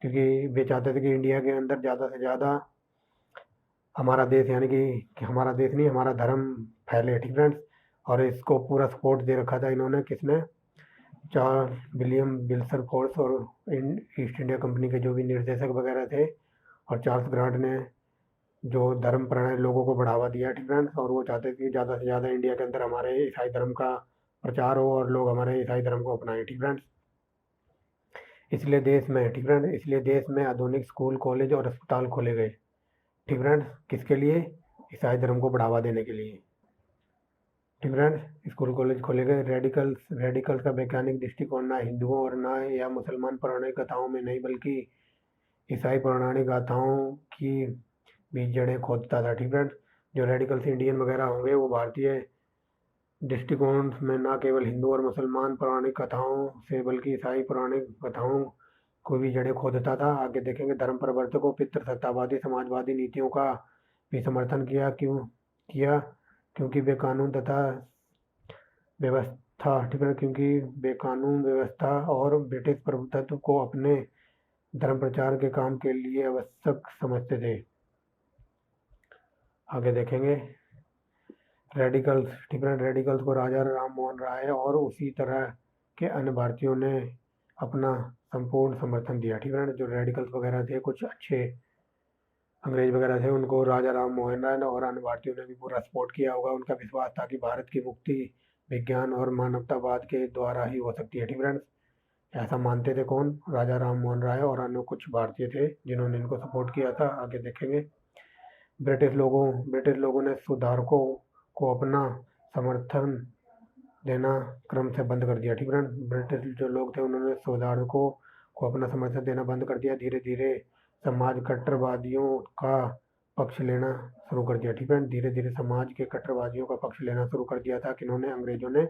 क्योंकि वे चाहते थे कि इंडिया के अंदर ज़्यादा से ज़्यादा हमारा देश, यानी कि हमारा देश नहीं, हमारा धर्म फैले, ठीक है। और इसको पूरा सपोर्ट दे रखा था इन्होंने, किसने, विलियम विल्बरफोर्स और ईस्ट इंडिया कंपनी के जो भी निर्देशक वगैरह थे, और चार्ल्स ग्रांट ने जो धर्म परायण लोगों को बढ़ावा दिया, ठीक है। और वो चाहते थे कि ज़्यादा से ज़्यादा इंडिया के अंदर हमारे ईसाई धर्म का प्रचार हो और लोग हमारे ईसाई धर्म को अपनाएं, ठीक है। इसलिए देश में आधुनिक स्कूल, कॉलेज और अस्पताल खोले गए, ठीक है। किसके लिए? ईसाई धर्म को बढ़ावा देने के लिए, ठीक है। स्कूल कॉलेज खोले गए। रेडिकल्स का वैज्ञानिक दृष्टिकोण ना हिंदुओं और ना या मुसलमान पौराणिक कथाओं में नहीं, बल्कि ईसाई पौराणिक गाथाओं की बीज जड़ें खोदता था, ठीक है। जो रेडिकल्स इंडियन वगैरह होंगे वो भारतीय दृष्टिकोण में ना केवल हिंदू और मुसलमान पौराणिक कथाओं से, बल्कि ईसाई पौराणिक कथाओं को भी जड़ें खोदता था। आगे देखेंगे। धर्म प्रवर्तकों पितृसत्तावादी समाजवादी नीतियों का भी समर्थन किया क्योंकि वे कानून तथा व्यवस्था, ठीक है, क्योंकि वे कानून व्यवस्था और ब्रिटिश प्रभुत्व को अपने धर्म प्रचार के काम के लिए आवश्यक समझते थे। आगे देखेंगे। रेडिकल्स, ठीक है। रेडिकल्स को राजा राम मोहन राय और उसी तरह के अन्य भारतीयों ने अपना संपूर्ण समर्थन दिया, ठीक है। जो रेडिकल्स वगैरह थे, कुछ अच्छे अंग्रेज वगैरह थे, उनको राजा राम मोहन राय और अन्य भारतीयों ने भी पूरा सपोर्ट किया होगा। उनका विश्वास था कि भारत की मुक्ति विज्ञान और मानवतावाद के द्वारा ही हो सकती है, ठीक है। ऐसा मानते थे कौन? राजा राम मोहन राय और अन्य कुछ भारतीय थे जिन्होंने इनको सपोर्ट किया था। आगे देखेंगे। ब्रिटिश लोगों ने सुधारकों को अपना समर्थन देना क्रम से बंद कर दिया, ठीक है। ब्रिटिश जो लोग थे उन्होंने सुधारकों को अपना समर्थन देना बंद कर दिया। धीरे धीरे समाज कट्टरवादियों का पक्ष लेना शुरू कर दिया, ठीक है। धीरे धीरे समाज के कट्टरवादियों का पक्ष लेना शुरू कर दिया था किन्होंने? अंग्रेजों ने,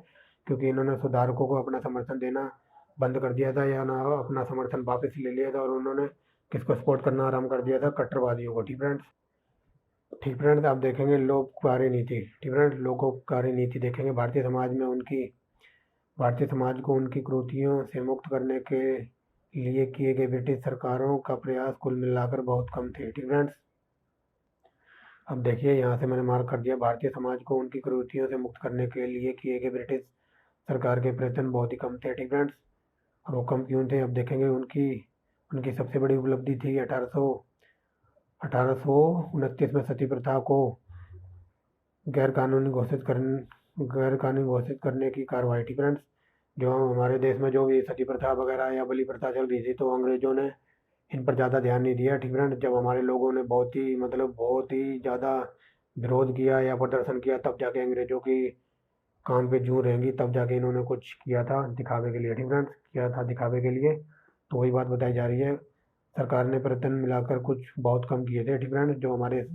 क्योंकि इन्होंने सुधारकों को अपना समर्थन देना बंद कर दिया था, या ना अपना समर्थन वापस ले लिया था, और उन्होंने किसको सपोर्ट करना आरम्भ कर दिया था? कट्टरवादियों को, ठीक है। ठीक है। आप देखेंगे लोककारी नीति, ठीक है। लोककारी नीति देखेंगे। भारतीय समाज को उनकी कुरीतियों से मुक्त करने के लिए किए गए ब्रिटिश सरकारों का प्रयास कुल मिलाकर बहुत कम थे। ठीक फ्रेंड्स, अब देखिए यहाँ से मैंने मार्क कर दिया, भारतीय समाज को उनकी कुरीतियों से मुक्त करने के लिए किए गए ब्रिटिश सरकार के प्रयत्न बहुत ही कम थे। ठीक फ्रेंड्स, और वो कम क्यों थे अब देखेंगे। उनकी उनकी सबसे बड़ी उपलब्धि थी 1829 में सती प्रथा को गैर कानूनी घोषित करने की कार्रवाई। ठीक फ्रेंड्स, जो हमारे देश में जो भी सती प्रथा वगैरह या बलि प्रथा चल रही थी तो अंग्रेजों ने इन पर ज़्यादा ध्यान नहीं दिया। ठीक फ्रेंड्स, जब हमारे लोगों ने बहुत ही ज़्यादा विरोध किया या प्रदर्शन किया तब जाके अंग्रेजों की कान पे जूं रहेंगी, तब जाके इन्होंने कुछ किया था दिखावे के लिए। ठीक फ्रेंड्स, किया था दिखावे के लिए, तो वही बात बताई जा रही है। सरकार ने प्रयत्न मिलाकर कुछ बहुत कम किए थे। ठीक फ्रेंड्स, जो हमारे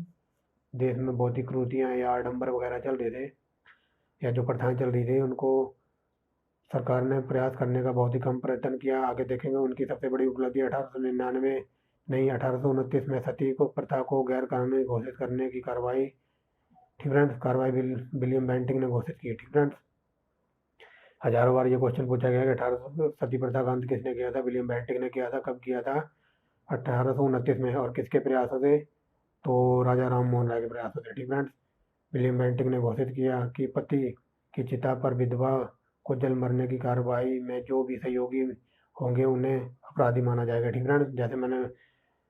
देश में बहुत ही क्रूतियाँ या आडंबर वगैरह चल रहे थे या जो प्रथाएं चल रही थी उनको सरकार ने प्रयास करने का बहुत ही कम प्रयत्न किया। आगे देखेंगे उनकी सबसे बड़ी उपलब्धि 1829 में सती को प्रथा को गैर कानूनी घोषित करने की कार्रवाई। ठीक फ्रेंड्स, कार्रवाई विलियम बेंटिंक ने घोषित की। ठीक फ्रेंड्स, हजारों बार ये क्वेश्चन पूछा गया कि 1800 सती प्रथा का अंत किसने किया था। विलियम बेंटिक ने किया था। कब किया था? 1829 में। और किसके प्रयासों से? तो राजा राम मोहन राय के प्रयासों से। ठीक फ्रेंड्स, विलियम बेंटिक ने घोषित किया कि पति की चिता पर विधवा को जल मरने की कार्रवाई में जो भी सहयोगी होंगे उन्हें अपराधी माना जाएगा। ठीक फ्रेंड्स, जैसे मैंने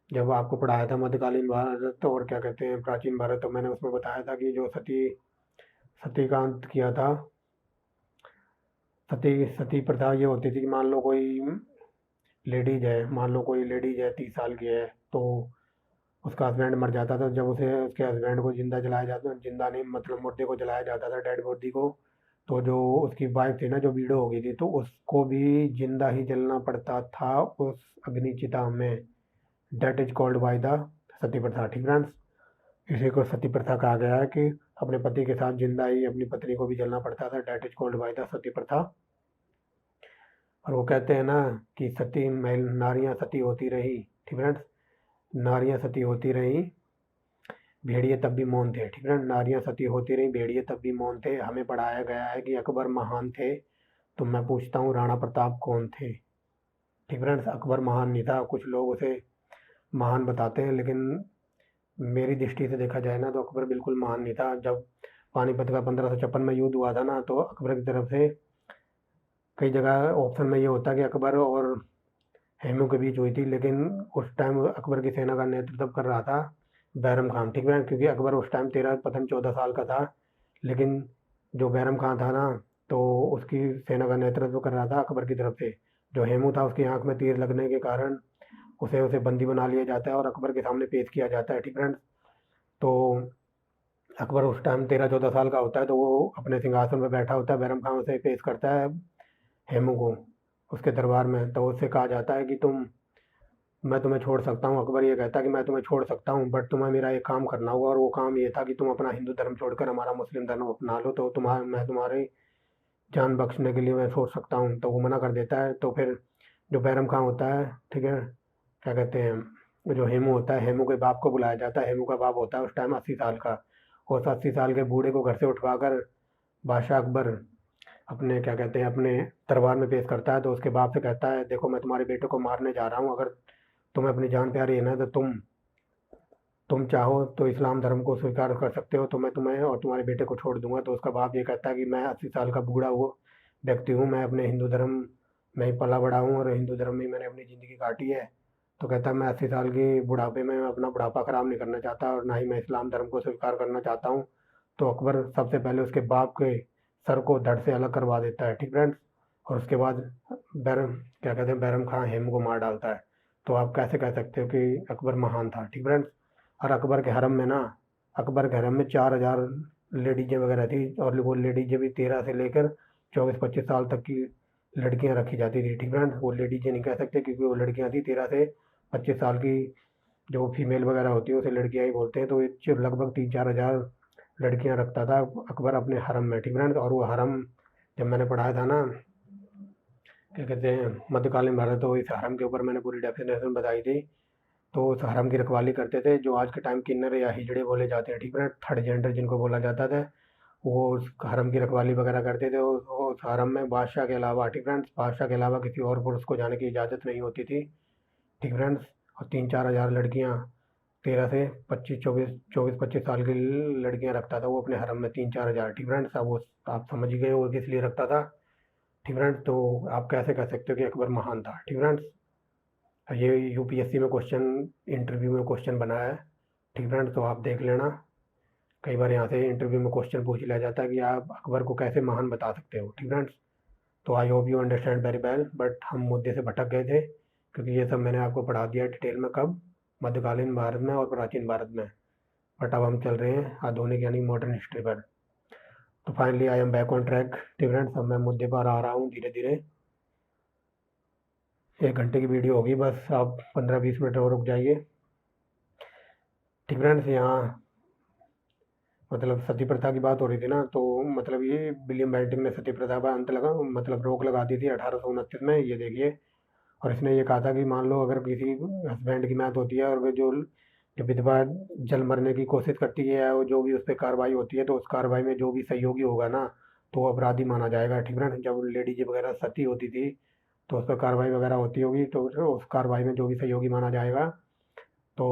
जब आपको पढ़ाया था मध्यकालीन भारत और क्या कहते हैं प्राचीन भारत, तो मैंने उसमें बताया था कि जो सती का अंत किया था, सती प्रथा ये होती थी कि मान लो कोई लेडीज है 30 साल की है, तो उसका हस्बैंड मर जाता था। जब उसे उसके हस्बैंड को जिंदा जलाया जाता, जिंदा नहीं मतलब मुर्दे को जलाया जाता था, डेड बॉडी को, तो जो उसकी वाइफ थी ना, जो वीडो हो गई थी, तो उसको भी जिंदा ही जलना पड़ता था उस अग्नि चिता में। That is called by the sati प्रथा। ठीक फ्रेंड्स, इसी को सती प्रथा कहा गया है कि अपने पति के साथ जिंदा ही अपनी पत्नी को भी जलना पड़ता था। That is called by the sati प्रथा। और वो कहते हैं ना कि नारियां सती होती रही। ठीक फ्रेंड्स, नारियां सती होती रही, भेड़िए तब भी मौन थे। ठीक फ्रेंड्स, नारियां सती होती रही, भेड़िए तब भी मौन थे। हमें पढ़ाया गया है कि अकबर महान थे, तो मैं पूछता हूँ राणा प्रताप कौन थे। ठीक फ्रेंड्स, अकबर महान नहीं था। कुछ लोग उसे महान बताते हैं, लेकिन मेरी दृष्टि से देखा जाए ना तो अकबर बिल्कुल महान नहीं था। जब पानीपत का 1556 में युद्ध हुआ था ना, तो अकबर की तरफ से कई जगह ऑप्शन में ये होता कि अकबर और हेमू के बीच हुई थी, लेकिन उस टाइम अकबर की सेना का नेतृत्व कर रहा था बैरम खान। ठीक है, क्योंकि अकबर उस टाइम 14 साल का था, लेकिन जो बैरम खान था ना, तो उसकी सेना का नेतृत्व कर रहा था अकबर की तरफ से। जो हेमू था उसकी आंख में तीर लगने के कारण उसे उसे बंदी बना लिया जाता है और अकबर के सामने पेश किया जाता है। ठीक फ्रेंड्स, तो अकबर उस टाइम 13-14 साल का होता है, तो वो अपने सिंहासन पर बैठा होता है। बैरम खान उसे पेश करता है हेमू को उसके दरबार में, तो उससे कहा जाता है कि मैं तुम्हें छोड़ सकता हूँ। अकबर ये कहता है कि मैं तुम्हें छोड़ सकता हूँ, बट तुम्हें मेरा एक काम करना होगा, और वो काम ये था कि तुम अपना हिंदू धर्म छोड़कर हमारा मुस्लिम धर्म अपना लो, तो मैं तुम्हारे जान बख्शने के लिए मैं छोड़ सकता हूँ। तो वो मना कर देता है। तो फिर जो बैरम खान होता है, ठीक है, क्या कहते हैं, जो हेमू होता है, हेमू के बाप को बुलाया जाता है। हेमू का बाप होता है उस टाइम 80 साल का। उस 80 साल के बूढ़े को घर से उठवाकर बादशाह अकबर अपने क्या कहते हैं अपने दरबार में पेश करता है। तो उसके बाप से कहता है, देखो मैं तुम्हारे बेटे को मारने जा रहा हूँ, अगर तुम्हें अपनी जान प्यारी है ना, तो तुम चाहो तो इस्लाम धर्म को स्वीकार कर सकते हो, तो मैं तुम्हें और तुम्हारे बेटे को छोड़ दूंगा। तो उसका बाप ये कहता है कि मैं 80 साल का बूढ़ा वो व्यक्ति हूँ, मैं अपने हिंदू धर्म में ही पला बड़ा हूँ और हिंदू धर्म में ही मैंने अपनी ज़िंदगी काटी है। तो कहता है मैं 80 साल के बुढ़ापे में अपना बुढ़ापा ख़राब नहीं करना चाहता और ना ही मैं इस्लाम धर्म को स्वीकार करना चाहता हूँ। तो अकबर सबसे पहले उसके बाप के सर को धड़ से अलग करवा देता है। ठीक फ्रेंड्स, और उसके बाद बैरम खान हेमू को मार डालता है। तो आप कैसे कह सकते हो कि अकबर महान था। ठीक फ्रेंड्स, और अकबर के हरम में ना, अकबर के हरम में 4000 लेडीजें वगैरह थी, और वो लेडीजें भी 13 से लेकर 24-25 साल तक की लड़कियां रखी जाती थी। ठीक फ्रेंड्स, वो लेडीजें नहीं कह सकते क्योंकि वो लड़कियां थी 13 से 25 साल की, जो फीमेल वगैरह होती है उसे लड़कियां ही बोलते हैं। तो ये लगभग 3-4 हज़ार लड़कियां रखता था अकबर अपने हरम में। ठीक फ्रेंड्स, और वो हरम जब मैंने पढ़ाया था ना, क्या कहते हैं, मध्यकालीन भारत, तो इस हरम के ऊपर मैंने पूरी डेफिनेशन बताई थी। तो उस हरम की रखवाली करते थे जो आज के टाइम किन्नर या हिजड़े बोले जाते हैं। ठीक है, थर्ड जेंडर जिनको बोला जाता था, वो उस हरम की रखवाली वगैरह करते थे। उस हरम में बादशाह के अलावा, ठीक फ्रेंड्स, बादशाह के अलावा किसी और पुरुष को जाने की इजाज़त नहीं होती थी, ठीक फ्रेंड्स। और 3-4 हज़ार लड़कियाँ, 13 से 24 25 साल की लड़कियाँ रखता था वो अपने हरम में, 3-4 हज़ार, ठीक फ्रेंड्स। अब वो आप समझ ही गए वो किस लिए रखता था, ठीक फ्रेंड्स। तो आप कैसे कह सकते हो कि अकबर महान था, ठीक फ्रेंड्स। ये यूपीएससी में क्वेश्चन, इंटरव्यू में क्वेश्चन बना है, ठीक फ्रेंड्स। तो आप देख लेना, कई बार यहाँ से इंटरव्यू में क्वेश्चन पूछ लिया जाता है कि आप अकबर को कैसे महान बता सकते हो, ठीक फ्रेंड्स। तो I hope you understand very well, but हम मुद्दे से भटक गए थे, क्योंकि ये सब मैंने आपको पढ़ा दिया डिटेल में, कब, मध्यकालीन भारत में और प्राचीन भारत में। बट अब हम चल रहे हैं आधुनिक यानी मॉडर्न हिस्ट्री पर। तो finally I am back on track, ठीक फ्रेंड्स। अब मैं मुद्दे पर आ रहा हूँ धीरे धीरे। 1 घंटे की वीडियो होगी, बस आप 15-20 मिनट और रुक जाइए, ठीक फ्रेंड्स। यहाँ मतलब सती प्रथा की बात हो रही थी ना, तो मतलब ये विलियम बेंटिक ने सती प्रथा पर अंत लगा, मतलब रोक लगा दी थी 1829 में, ये देखिए। और इसने ये कहा था कि मान लो अगर किसी हस्बैंड की मौत होती है और वो जो विधवा जल मरने की कोशिश करती है, या वो जो भी उस पर कार्रवाई होती है, तो उस कार्रवाई में जो भी सहयोगी होगा ना, तो वो अपराधी माना जाएगा, ठीक है ना। जब लेडीज वगैरह सती होती थी तो उस पर कार्रवाई वगैरह होती होगी, तो उस कार्रवाई में जो भी सहयोगी माना जाएगा तो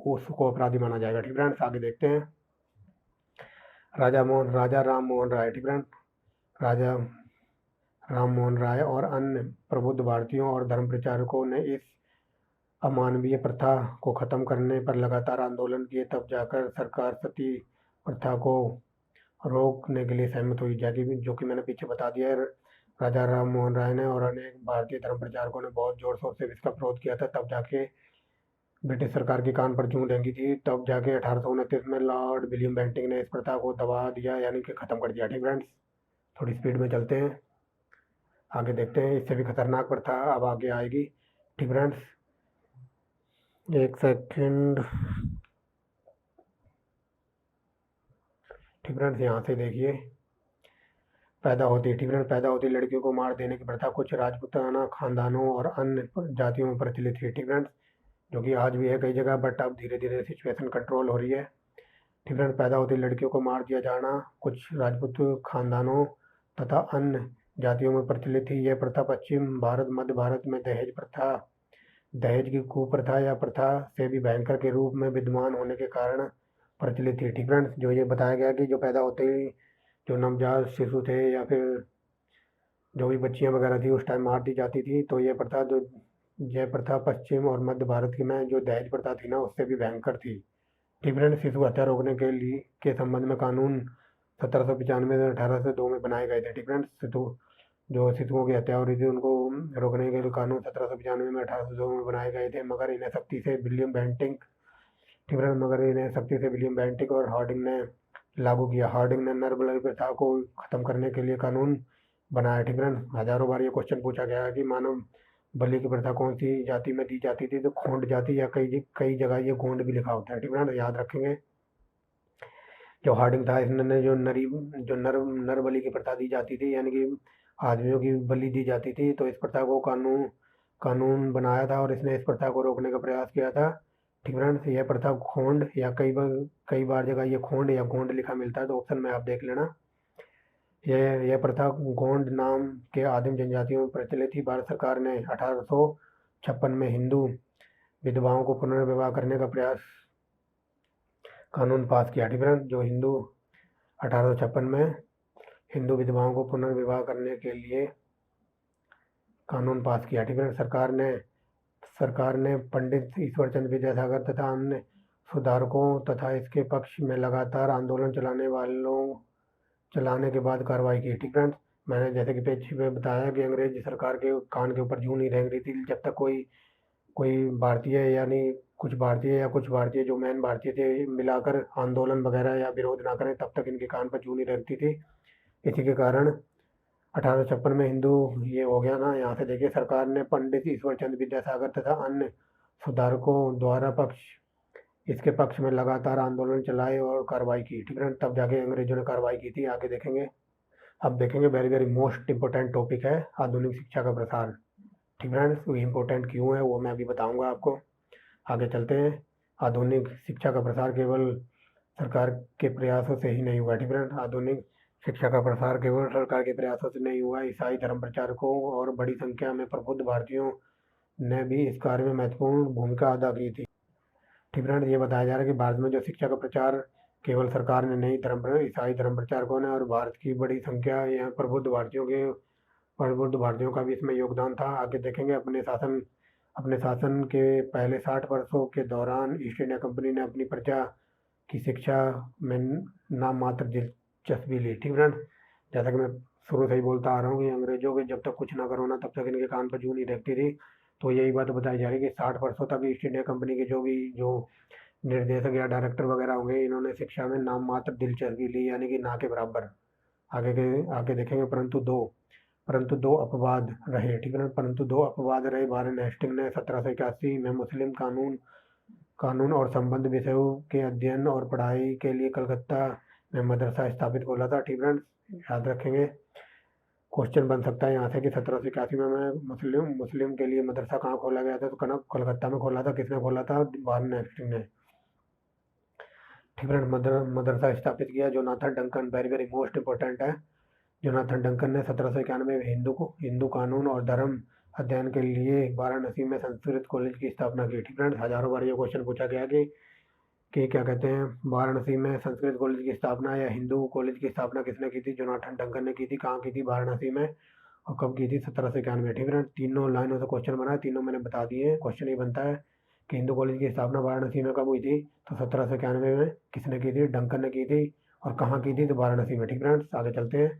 उसको अपराधी माना जाएगा, ठीक है। आगे देखते हैं। राजा राम मोहन राय, ठीक है। राजा राम मोहन राय और अन्य प्रबुद्ध भारतीयों और धर्म प्रचारकों ने इस अमानवीय प्रथा को खत्म करने पर लगातार आंदोलन किए, तब जाकर सरकार सती प्रथा को रोकने के लिए सहमत हुई, जो कि मैंने पीछे बता दिया है। राजा राम मोहन राय ने और अनेक भारतीय धर्म प्रचारकों ने बहुत जोर शोर से इसका विरोध किया था, तब जाके ब्रिटिश सरकार की कान पर जूं रेंगी थी, तब जाके 1829 में लॉर्ड विलियम बेंटिक ने इस प्रथा को दबा दिया, यानी कि खत्म कर दिया, ठीक फ्रेंड्स। थोड़ी स्पीड में चलते हैं, आगे देखते हैं। इससे भी खतरनाक प्रथा अब आगे आएगी, ठीक फ्रेंड्स। 1 सेकेंड, ठीक फ्रेंड्स। यहाँ से देखिए, ठीक फ्रेंड्स, पैदा होती लड़कियों को मार देने की प्रथा कुछ राजपूताना खानदानों और अन्य जातियों में प्रचलित थी, ठीक फ्रेंड्स, जो कि आज भी है कई जगह, बट अब धीरे धीरे सिचुएशन कंट्रोल हो रही है, ठीक फ्रेंड्स। पैदा होती लड़कियों को मार दिया जाना कुछ राजपूत खानदानों तथा अन्य जातियों में प्रचलित थी। यह प्रथा पश्चिम भारत, मध्य भारत में दहेज की कुप्रथा या प्रथा से भी भयंकर के रूप में विद्यमान होने के कारण प्रचलित थी, ठीक फ्रेंड्स। जो ये बताया गया कि जो पैदा होते ही जो नवजात शिशु थे या फिर जो भी बच्चियां वगैरह थी उस टाइम मार दी जाती थी, तो यह प्रथा पश्चिम और मध्य भारत की में जो दहेज प्रथा थी ना, उससे भी भयंकर थी, ठीक फ्रेंड्स। शिशु हत्या रोकने के संबंध में कानून 1795 से 1802 में बनाए गए थे, ठीक फ्रेंड्स। जो शिशुओं की हत्या हो रही थी उनको रोकने के लिए कानून 1795 में 1802 में बनाए गए थे, मगर इन्हें सख्ती से विलियम बेंटिक और हार्डिंग ने लागू किया। हार्डिंग ने नर बलि प्रथा को खत्म करने के लिए कानून बनाया, ठीक फ्रेंड्स। हजारों बार ये क्वेश्चन पूछा गया है कि मानव बलि की प्रथा कौन सी जाति में दी जाती थी, तो खोंड जाति, या कई जगह ये गोंड भी लिखा होता है, ठीक फ्रेंड्स, याद रखेंगे। जो हार्डिंग था, इसने जो नर बलि की प्रथा दी जाती थी, यानी कि आदमियों की बलि दी जाती थी, तो इस प्रथा को कानून बनाया था और इसने इस प्रथा को रोकने का प्रयास किया था, ठीक फ्रेंड्स। यह प्रथा खोंड या कई बार जगह ये खोंड या गोंड लिखा मिलता है, तो ऑप्शन में आप देख लेना। यह प्रथा गोंड नाम के आदिम जनजातियों में प्रचलित थी। भारत सरकार ने 1856 में हिंदू विधवाओं को पुनर्विवाह करने का कानून पास किया, ठीक फ्रेंड्स। 1856 में हिंदू विधवाओं को पुनर्विवाह करने के लिए कानून पास किया, ठीक है। सरकार ने पंडित ईश्वरचंद्र विद्यासागर तथा अन्य सुधारकों तथा इसके पक्ष में लगातार आंदोलन चलाने के बाद कार्रवाई की, ठीक फ्रेंड्स। मैंने जैसे कि पीछे पे बताया कि अंग्रेज सरकार के कान के ऊपर जूं नहीं रेंग रही थी, जब तक कोई भारतीय यानी कुछ भारतीय जो मेन भारतीय थे मिलाकर आंदोलन वगैरह या विरोध ना करें, तब तक इनके कान पर जूं नहीं रेंगती थी। इसी के कारण 1856 में हिंदू ये हो गया ना। यहाँ से देखिए, सरकार ने पंडित ईश्वरचंद्र विद्यासागर तथा अन्य सुधारकों द्वारा इसके पक्ष में लगातार आंदोलन चलाए और कार्रवाई की, ठीक है। तब जाके अंग्रेजों ने कार्रवाई की थी। आगे देखेंगे। अब देखेंगे very very most important topic है आधुनिक शिक्षा का प्रसार, ठीक है। वो इम्पोर्टेंट क्यों है वो मैं अभी बताऊंगा आपको। आगे चलते हैं। आधुनिक शिक्षा का प्रसार केवल सरकार के प्रयासों से ही नहीं हुआ, ठीक है। आधुनिक शिक्षा का प्रसार केवल सरकार के प्रयासों से नहीं हुआ। ईसाई धर्म प्रचारकों और बड़ी संख्या में प्रबुद्ध भारतीयों ने भी इस कार्य में महत्वपूर्ण भूमिका अदा की थी। ठीक फ्रेंड्स, ये बताया जा रहा है कि भारत में जो शिक्षा का प्रचार केवल सरकार ने नहीं, ईसाई धर्म प्रचारकों ने और भारत की बड़ी संख्या यहाँ प्रबुद्ध भारतीयों का भी इसमें योगदान था। आगे देखेंगे अपने शासन के पहले 60 वर्षों के दौरान ईस्ट इंडिया कंपनी ने अपनी प्रजा की शिक्षा में नाम मात्र दिलचस्पी ली। ठीक फ्रेंड्स, जैसा कि मैं शुरू से ही बोलता आ रहा हूँ कि अंग्रेजों के जब तक कुछ ना करो ना तब तक इनके कान पर जूं नहीं देखती थी। तो यही बात बताई जा रही है कि 60 वर्षों तक ईस्ट इंडिया कंपनी के जो निर्देशक या डायरेक्टर वगैरह होंगे, इन्होंने शिक्षा में नाम मात्र दिलचस्पी ली, यानी कि ना के बराबर। आगे देखेंगे, परंतु दो अपवाद रहे। ठीक है, परंतु दो अपवाद रहे। वारेन हेस्टिंग ने 1781 में मुस्लिम कानून और संबंध विषयों के अध्ययन और पढ़ाई के लिए कलकत्ता में मदरसा स्थापित खोला था। ठीक है, याद रखेंगे। क्वेश्चन बन सकता है यहाँ से कि 1781 में मुस्लिम के लिए मदरसा कहाँ खोला गया था, तो कलकत्ता में खोला था। किसने खोला था? वारेन हेस्टिंग ने। ठीक है, मदरसा स्थापित किया Jonathan Duncan, very very most important है। जोनाथन डंकन ने 1791 में हिंदू कानून और धर्म अध्ययन के लिए वाराणसी में संस्कृत कॉलेज की स्थापना की। ठीक है, हजारों बार ये क्वेश्चन पूछा गया कि क्या कहते हैं, वाराणसी में संस्कृत कॉलेज की स्थापना या हिंदू कॉलेज की स्थापना किसने की थी? जोनाथन डंकन ने की थी। कहाँ की थी? वाराणसी में। और कब की थी? 1791। ठीक है, तीनों लाइनों से क्वेश्चन बना है, तीनों मैंने बता दिए। क्वेश्चन ये बनता है कि हिंदू कॉलेज की स्थापना वाराणसी में कब हुई थी? तो 1791 में। किसने की थी? डंकन ने की थी। और कहाँ की थी? तो वाराणसी में। ठीक है, आगे चलते हैं,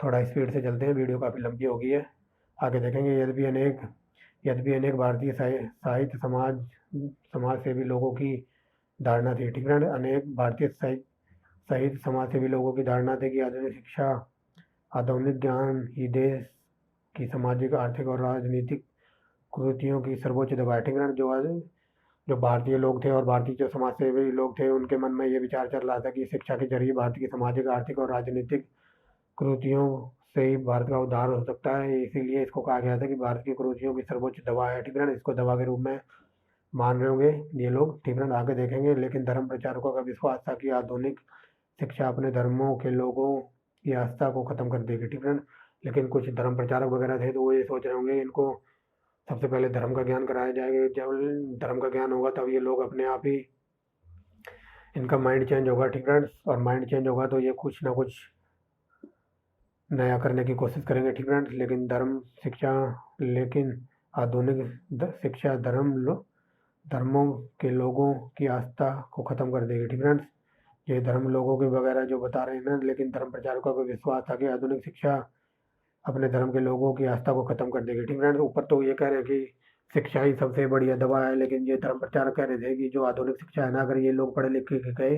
थोड़ा स्पीड से चलते हैं, वीडियो काफ़ी लंबी हो गई है। आगे देखेंगे, यद्यपि अनेक भारतीय साहित्य समाज सेवी लोगों की धारणा थी। ठीक है, अनेक भारतीय साहित्य समाज सेवी लोगों की धारणा थी कि आधुनिक शिक्षा, आधुनिक ज्ञान ही देश की सामाजिक, आर्थिक और राजनीतिक कुरीतियों की सर्वोच्च दवा है। ठीक है, जो भारतीय लोग थे और भारतीय जो समाज सेवी लोग थे, उनके मन में ये विचार चल रहा था कि शिक्षा के जरिए भारत की सामाजिक, आर्थिक और राजनीतिक कुरीतियों से ही भारत का उद्धार हो सकता है। इसीलिए इसको कहा गया था कि भारत की कुरीतियों की सर्वोच्च दवा है। ठीक है, इसको दवा के रूप में मान रहे होंगे ये लोग। ठीक है, आगे देखेंगे। लेकिन धर्म प्रचारकों का विश्वास था कि आधुनिक शिक्षा अपने धर्मों के लोगों की आस्था को खत्म कर देगी। ठीक है, लेकिन कुछ धर्म प्रचारक वगैरह थे तो वो ये सोच रहे होंगे इनको सबसे पहले धर्म का ज्ञान कराया जाएगा। जब धर्म का ज्ञान होगा तब ये लोग अपने आप ही, इनका माइंड चेंज होगा। ठीक है, और माइंड चेंज होगा तो ये कुछ ना कुछ नया करने की कोशिश करेंगे। ठीक है, लेकिन आधुनिक शिक्षा धर्मों के लोगों की आस्था को खत्म कर देगी। ठीक है, ये धर्म लोगों के वगैरह जो बता रहे हैं ना, लेकिन धर्म प्रचारकों को विश्वास था कि आधुनिक शिक्षा अपने धर्म के लोगों की आस्था को खत्म कर देगी। ठीक है, ऊपर तो ये कह रहे हैं कि शिक्षा ही सबसे बढ़िया दवा है, लेकिन ये धर्म प्रचारक कह रहे थे कि जो आधुनिक शिक्षा है ना, अगर ये लोग पढ़े लिखे गए,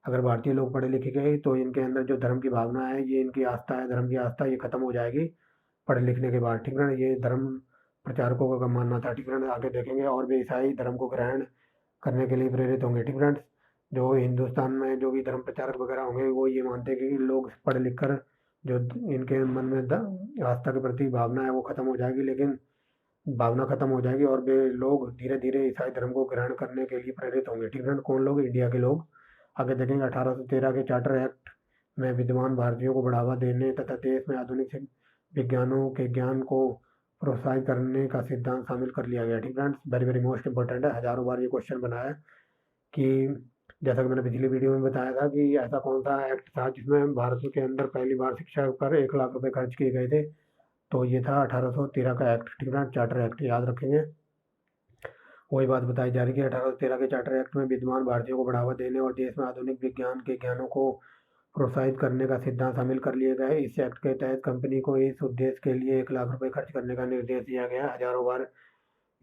अगर भारतीय लोग पढ़े लिखे गए तो इनके अंदर जो धर्म की भावना है, ये इनकी आस्था है, धर्म की आस्था, ये खत्म हो जाएगी पढ़े लिखने के बाद। ठीक है, ये धर्म प्रचारकों का मानना था। ठीक है, आगे देखेंगे। और भी ईसाई धर्म को ग्रहण करने के लिए प्रेरित होंगे। ठीक है, जो हिंदुस्तान में जो भी धर्म प्रचारक वगैरह होंगे वो ये मानते हैं कि लोग पढ़ लिख कर जो इनके मन में आस्था के प्रति भावना है वो खत्म हो जाएगी, लेकिन भावना खत्म हो जाएगी और वे लोग धीरे धीरे ईसाई धर्म को ग्रहण करने के लिए प्रेरित होंगे। ठीक है, कौन लोग? इंडिया के लोग। आगे देखेंगे। 1813 के चार्टर एक्ट में विद्वान भारतीयों को बढ़ावा देने तथा देश में आधुनिक विज्ञानों के ज्ञान को प्रोत्साहित करने का सिद्धांत शामिल कर लिया गया। ठीक है, वेरी वेरी मोस्ट इंपॉर्टेंट है, हजारों बार ये क्वेश्चन बना है कि जैसा कि मैंने पिछली वीडियो में बताया था कि ऐसा कौन सा एक्ट था जिसमें भारत के अंदर पहली बार शिक्षा पर 1 लाख रुपए खर्च किए गए थे, तो ये था 1813 का एक्ट। ठीक है, चार्टर एक्ट याद रखेंगे। वही बात बताई जा रही है कि 1813 के चार्टर एक्ट में विद्वान भारतीयों को बढ़ावा देने और देश में आधुनिक विज्ञान के ज्ञानों को प्रोत्साहित करने का सिद्धांत शामिल कर लिए गए। इस एक्ट के तहत कंपनी को इस उद्देश्य के लिए 1 लाख रुपए खर्च करने का निर्देश दिया गया। हजारों बार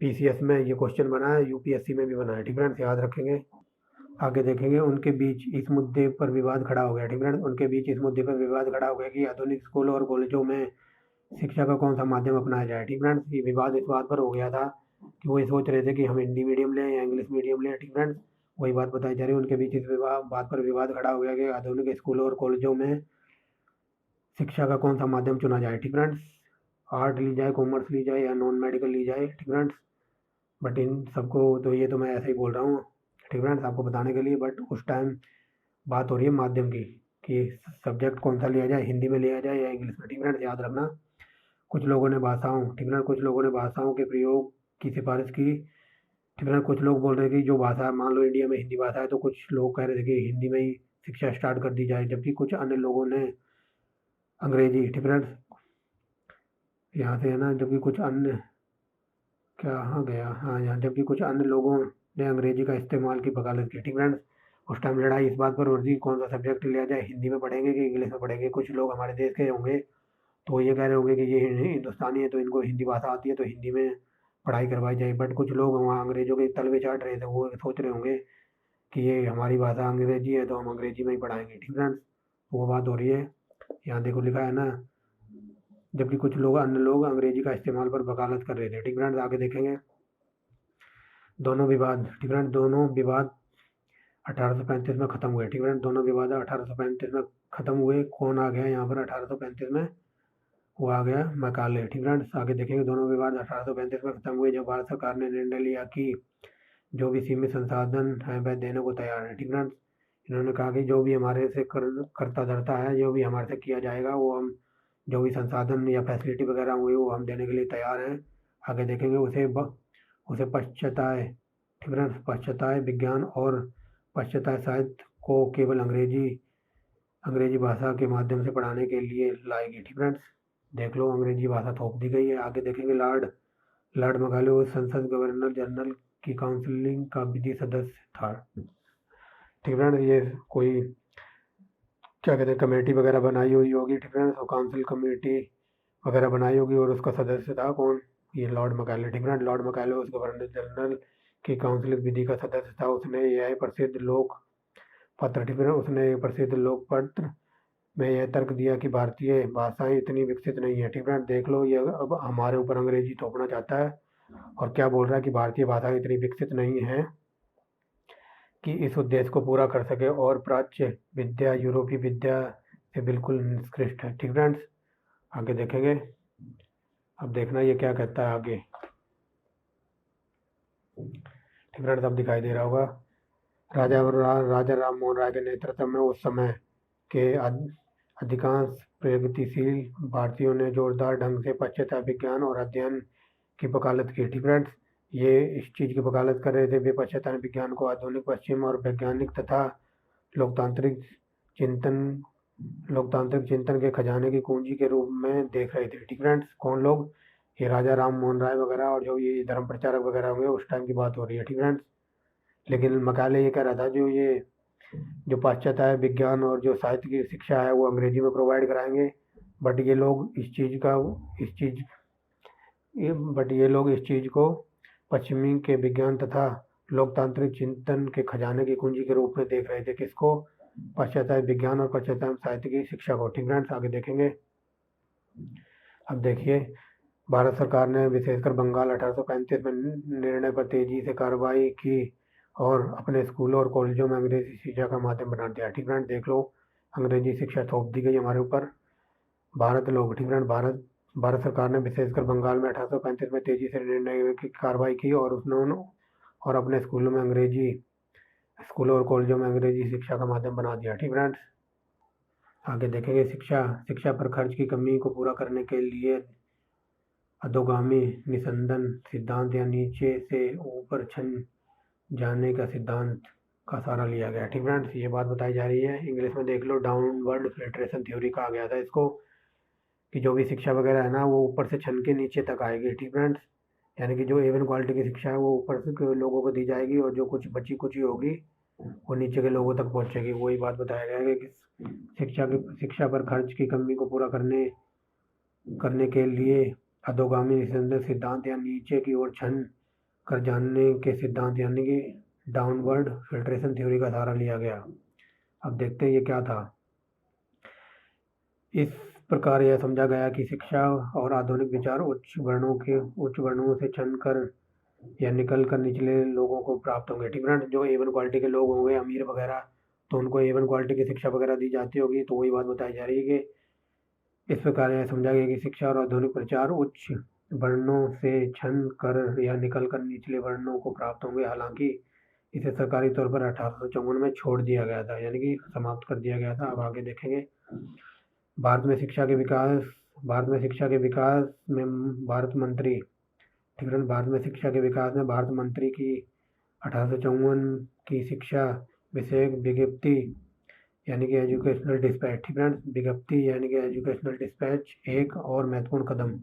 पीसीएस में ये क्वेश्चन बना है, यूपीएससी में भी बना है। ठीक है, याद रखेंगे। आगे देखेंगे। उनके बीच इस मुद्दे पर विवाद खड़ा हो गया। ठीक है, उनके बीच इस मुद्दे पर विवाद खड़ा हो गया कि आधुनिक स्कूलों और कॉलेजों में शिक्षा का कौन सा माध्यम अपनाया जाए। ठीक है, ये विवाद इस बात पर हो गया था कि वो ये सोच रहे थे कि हम हिंदी मीडियम लें या इंग्लिश मीडियम लें। ठीक है, वही बात बताई जा रही है। उनके बीच इस बात पर विवाद खड़ा हो गया कि आधुनिक स्कूलों और कॉलेजों में शिक्षा का कौन सा माध्यम चुना जाए। ठीक है, आर्ट ली जाए, कॉमर्स ली जाए या नॉन मेडिकल ली जाए। ठीक है, बट इन सबको तो ये तो मैं ऐसे ही बोल रहा हूँ, ठीक है, आपको बताने के लिए। बट उस टाइम बात हो रही है माध्यम की कि सब्जेक्ट कौन सा लिया जाए, हिंदी में लिया जाए या इंग्लिश में। ठीक फ्रेंड्स, याद रखना कुछ लोगों ने भाषाओं ठीक है कुछ लोगों ने भाषाओं के प्रयोग की सिफारिश की। ठीक है, कुछ लोग बोल रहे थे कि जो भाषा मान लो इंडिया में हिंदी भाषा है तो कुछ लोग कह रहे थे कि हिंदी में ही शिक्षा स्टार्ट कर दी जाए, जबकि कुछ अन्य लोगों ने अंग्रेजी। ठीक है, यहाँ से है ना, जबकि कुछ अन्य कहाँ गया, हाँ यहाँ, जबकि कुछ अन्य लोगों ने अंग्रेजी का इस्तेमाल की वकालत की। ठीक फ्रेंड्स, उस टाइम लड़ाई इस बात पर हो रही थी कौन सा सब्जेक्ट लिया जाए, हिंदी में पढ़ेंगे कि इंग्लिश में पढ़ेंगे। कुछ लोग हमारे देश के होंगे तो ये कह रहे होंगे कि ये हिंदुस्तानी है तो इनको हिंदी भाषा आती है तो हिंदी में पढ़ाई करवाई जाए, बट कुछ लोग वहाँ अंग्रेजों के तलवे चाट रहे थे, वो सोच रहे होंगे कि ये हमारी भाषा अंग्रेजी है तो हम अंग्रेजी में ही पढ़ाएंगे। ठीक फ्रेंड्स, वो बात हो रही है। यहाँ देखो लिखा है ना, जबकि कुछ लोग अन्य लोग अंग्रेजी का इस्तेमाल पर वकालत कर रहे थे। ठीक फ्रेंड्स, आगे देखेंगे दोनों विवाद। ठीक फ्रेंड्स, दोनों विवाद 1835 में खत्म हुए। ठीक फ्रेंड्स, दोनों विवाद 1835 में खत्म हुए। कौन आ गया यहाँ पर 1835 में, वो आ गया मैकाले। ठीक फ्रेंड्स, आगे देखेंगे दोनों विवाद 1835 में खत्म हुए जब भारत सरकार ने निर्णय लिया कि जो भी सीमित संसाधन है वह देने को तैयार है। ठीक फ्रेंड्स, इन्होंने कहा कि जो भी हमारे से करता धरता है, जो भी हमारे से किया जाएगा वो हम, जो भी संसाधन या फैसिलिटी वगैरह हुई वो हम देने के लिए तैयार हैं। आगे देखेंगे उसे पश्चाताय। ठीक फ्रेंड्स, पश्चाताय विज्ञान और पश्चाताय साहित्य को केवल अंग्रेजी भाषा के माध्यम से पढ़ाने के लिए लाएगी। ठीक फ्रेंड्स, देख लो अंग्रेजी भाषा थोप दी गई है। आगे देखेंगे लॉर्ड मैकाले उस संसद गवर्नर जनरल की काउंसिलिंग का विधि सदस्य था। ठीक फ्रेंड्स, ये कोई क्या कहते हैं कमेटी वगैरह बनाई हुई होगी। ठीक फ्रेंड्स, और काउंसिल कमेटी वगैरह बनाई होगी और उसका सदस्य था कौन, ये लॉर्ड मैकाले। ठीक फ्रेंड्स, लॉर्ड मैकाले उस गवर्नर जनरल की काउंसिलिंग विधि का सदस्य था। उसने यह प्रसिद्ध लोक पत्र ठीक है उसने प्रसिद्ध लोक पत्र में यह तर्क दिया कि भारतीय भाषाएं इतनी विकसित नहीं है। ठीक फ्रेंड, देख लो ये अब हमारे ऊपर अंग्रेजी थोपना चाहता है और क्या बोल रहा है कि भारतीय भाषाएं इतनी विकसित नहीं है कि इस उद्देश्य को पूरा कर सके और प्राच्य विद्या यूरोपीय विद्या से बिल्कुल निष्कृष्ट है। ठीक फ्रेंड्स, आगे देखेंगे। अब देखना ये क्या कहता है आगे। ठीक फ्रेंड्स, अब दिखाई दे रहा होगा। राजा राम मोहन राय के नेतृत्व में उस समय के अधिकांश प्रगतिशील भारतीयों ने जोरदार ढंग से पाश्चात्य विज्ञान और अध्ययन की वकालत की। ठीक फ्रेंड्स, ये इस चीज़ की वकालत कर रहे थे, वे पाश्चात्य विज्ञान को आधुनिक पश्चिम और वैज्ञानिक तथा लोकतांत्रिक चिंतन के खजाने की कुंजी के रूप में देख रहे थे। ठीक फ्रेंड्स, कौन लोग, ये राजा राम मोहन राय वगैरह और जो ये धर्म प्रचारक वगैरह होंगे उस टाइम की बात हो रही है। ठीक फ्रेंड्स, लेकिन मैकाले ये कह रहा था जो पाश्चात्य विज्ञान और जो साहित्य की शिक्षा है वो अंग्रेजी में प्रोवाइड कराएंगे, बट ये लोग इस चीज़ को पश्चिमी के विज्ञान तथा लोकतांत्रिक चिंतन के खजाने की कुंजी के रूप में देख रहे थे। किसको, पाश्चात्य विज्ञान और पाश्चात्य साहित्य की शिक्षा को। ठीक फ्रेंड्स, आगे देखेंगे। अब देखिए, भारत सरकार ने विशेषकर बंगाल 1835 में निर्णय पर तेजी से कार्रवाई की और अपने स्कूलों और कॉलेजों में अंग्रेजी शिक्षा का माध्यम बना दिया। ठीक फ्रेंड, देख लो अंग्रेजी शिक्षा थोप दी गई हमारे ऊपर। ठीक फ्रेंड, भारत सरकार ने विशेषकर बंगाल में 1835 में तेजी से निर्णय की कार्रवाई की और और अपने स्कूलों और कॉलेजों में अंग्रेजी शिक्षा का माध्यम बना दिया। ठीक फ्रेंड्स, आगे देखेंगे। शिक्षा पर खर्च की कमी को पूरा करने के लिए अधोगामी निस्संदन सिद्धांत या नीचे से ऊपर छन जाने का सिद्धांत का सहारा लिया गया। ठीक फ्रेंड्स, ये बात बताई जा रही है। इंग्लिश में देख लो, डाउनवर्ड फिल्ट्रेशन थ्योरी कहा गया था इसको, कि जो भी शिक्षा वगैरह है ना वो ऊपर से छन के नीचे तक आएगी। ठीक फ्रेंड्स, यानी कि जो एवन क्वालिटी की शिक्षा है वो ऊपर से लोगों को दी जाएगी और जो कुछ बची कुची होगी वो नीचे के लोगों तक पहुंचेगी। वही बात बताया गया है कि शिक्षा पर खर्च की कमी को पूरा करने के लिए अधोगामी निस्संदन सिद्धांत या नीचे की ओर छन कर जाने के सिद्धांत यानी कि डाउनवर्ड फिल्ट्रेशन थ्योरी का सहारा लिया गया। अब देखते हैं ये क्या था। इस प्रकार यह समझा गया कि शिक्षा और आधुनिक विचार उच्च वर्णों से छन कर या निकल कर निचले लोगों को प्राप्त होंगे। ठीक है, जो एवन क्वालिटी के लोग होंगे, अमीर वगैरह, तो उनको एवन क्वालिटी की शिक्षा वगैरह दी जाती होगी। तो वही बात बताई जा रही है कि इस प्रकार यह समझा गया कि शिक्षा और आधुनिक प्रचार उच्च वर्णों से छन कर या निकल कर निचले वर्णों को प्राप्त होंगे। हालांकि इसे सरकारी तौर पर 1854 में छोड़ दिया गया था, यानी कि समाप्त कर दिया गया था। अब आगे देखेंगे भारत में शिक्षा के विकास में भारत मंत्री, ठीक है, भारत में शिक्षा के विकास में भारत मंत्री की 1854 की शिक्षा विषयक विज्ञप्ति यानी कि एजुकेशनल डिस्पैच, ठीक है, विज्ञप्ति यानी कि एजुकेशनल डिस्पैच एक और महत्वपूर्ण कदम,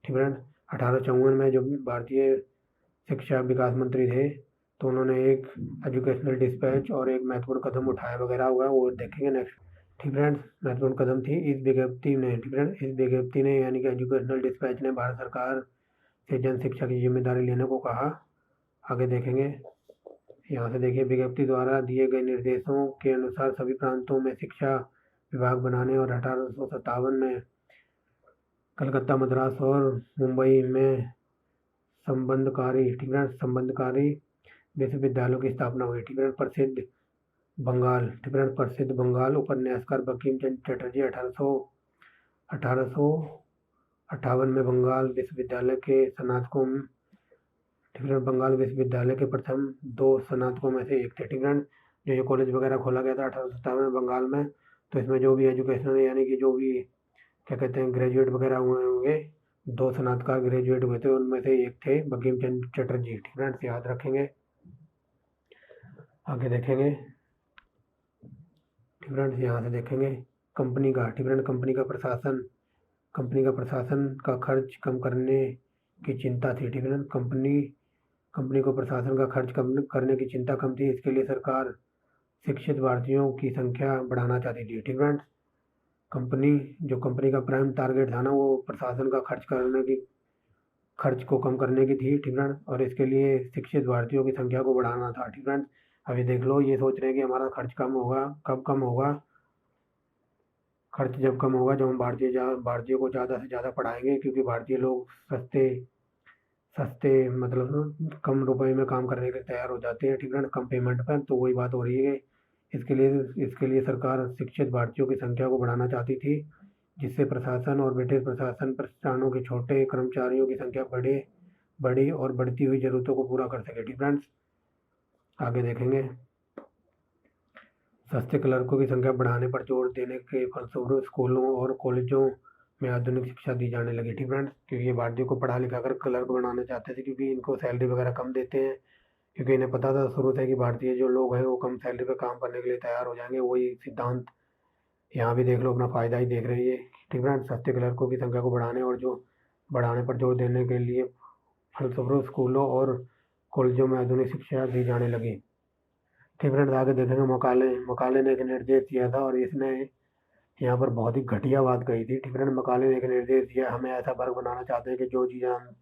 ठीक है। 1854 में जो भारतीय शिक्षा विकास मंत्री थे तो उन्होंने एक एजुकेशनल डिस्पैच और एक महत्वपूर्ण कदम उठाया वगैरह हुआ, वो देखेंगे नेक्स्ट, ठीक है। महत्वपूर्ण कदम थी इस विज्ञप्ति ने, ठीक है, इस विज्ञप्ति ने यानी कि एजुकेशनल डिस्पैच ने भारत सरकार से जन शिक्षा की जिम्मेदारी लेने को कहा। आगे देखेंगे, यहाँ से देखिए, विज्ञप्ति द्वारा दिए गए निर्देशों के अनुसार सभी प्रांतों में शिक्षा विभाग बनाने और 1857 में कलकत्ता, मद्रास और मुंबई में संबंधकारी, ठीक है, संबंधकारी विश्वविद्यालयों की स्थापना हुई, ठीक है। प्रसिद्ध बंगाल उपन्यासकार बंकिम चंद्र चटर्जी 1858 में बंगाल विश्वविद्यालय के स्नातकों, ठीक है, बंगाल विश्वविद्यालय के प्रथम 2 स्नातकों में से एक थे, ठीक है। जो ये कॉलेज वगैरह खोला गया था 1857 में बंगाल में, तो इसमें जो भी एजुकेशनल यानी कि जो भी क्या कहते हैं ग्रेजुएट वगैरह हुए होंगे, 2 स्नातकार ग्रेजुएट हुए थे, उनमें से एक थे बंकिम चंद्र चटर्जी, ठीक है, याद रखेंगे। आगे देखेंगे, ठीक है, यहाँ से देखेंगे कंपनी का, ठीक है, कंपनी का प्रशासन का खर्च कम करने की चिंता थी, ठीक है। कंपनी को प्रशासन का खर्च कम करने की चिंता कम थी, इसके लिए सरकार शिक्षित भारतीयों की संख्या बढ़ाना चाहती थी, ठीक है। कंपनी का प्राइम टारगेट था ना, वो प्रशासन का खर्च को कम करने की थी, ठीक है, और इसके लिए शिक्षित भारतीयों की संख्या को बढ़ाना था, ठीक है। अभी देख लो, ये सोच रहे हैं कि हमारा खर्च कम होगा, कब कम होगा, खर्च जब कम होगा जब हम भारतीयों को ज़्यादा से ज़्यादा पढ़ाएंगे, क्योंकि भारतीय लोग सस्ते मतलब कम रुपए में काम करने के लिए तैयार हो जाते हैं, ठीक है, कम पेमेंट पर। तो वही बात हो रही है, इसके लिए सरकार शिक्षित भारतीयों की संख्या को बढ़ाना चाहती थी, जिससे प्रशासन और ब्रिटिश प्रशासन प्रतिष्ठानों के छोटे कर्मचारियों की संख्या बढ़ी और बढ़ती हुई जरूरतों को पूरा कर सके, ठीक है। आगे देखेंगे, सस्ते क्लर्कों की संख्या बढ़ाने पर जोर देने के फलस्वरूप स्कूलों और कॉलेजों में आधुनिक शिक्षा दी जाने लगी, ठीक है, क्योंकि ये भारतीयों को पढ़ा लिखा कर क्लर्क बनाना चाहते थे, क्योंकि इनको सैलरी वगैरह कम देते हैं, क्योंकि इन्हें पता था शुरू से कि भारतीय जो लोग हैं वो कम सैलरी पर काम करने के लिए तैयार हो जाएंगे। वही सिद्धांत यहाँ भी देख लो, अपना फ़ायदा ही देख रही है, ठीक है। सस्ते क्लर्कों की संख्या को बढ़ाने पर जोर देने के लिए फलस्वरूप स्कूलों और कॉलेजों में आधुनिक शिक्षा दी जाने लगी, ठीक है। आगे देखेंगे, मकाले ने एक निर्देश दिया था और इसने यहाँ पर बहुत ही घटिया बात कही थी, ठीक है। मकाले ने एक निर्देश दिया, हमें ऐसा वर्ग बनाना चाहते हैं कि जो जी जान,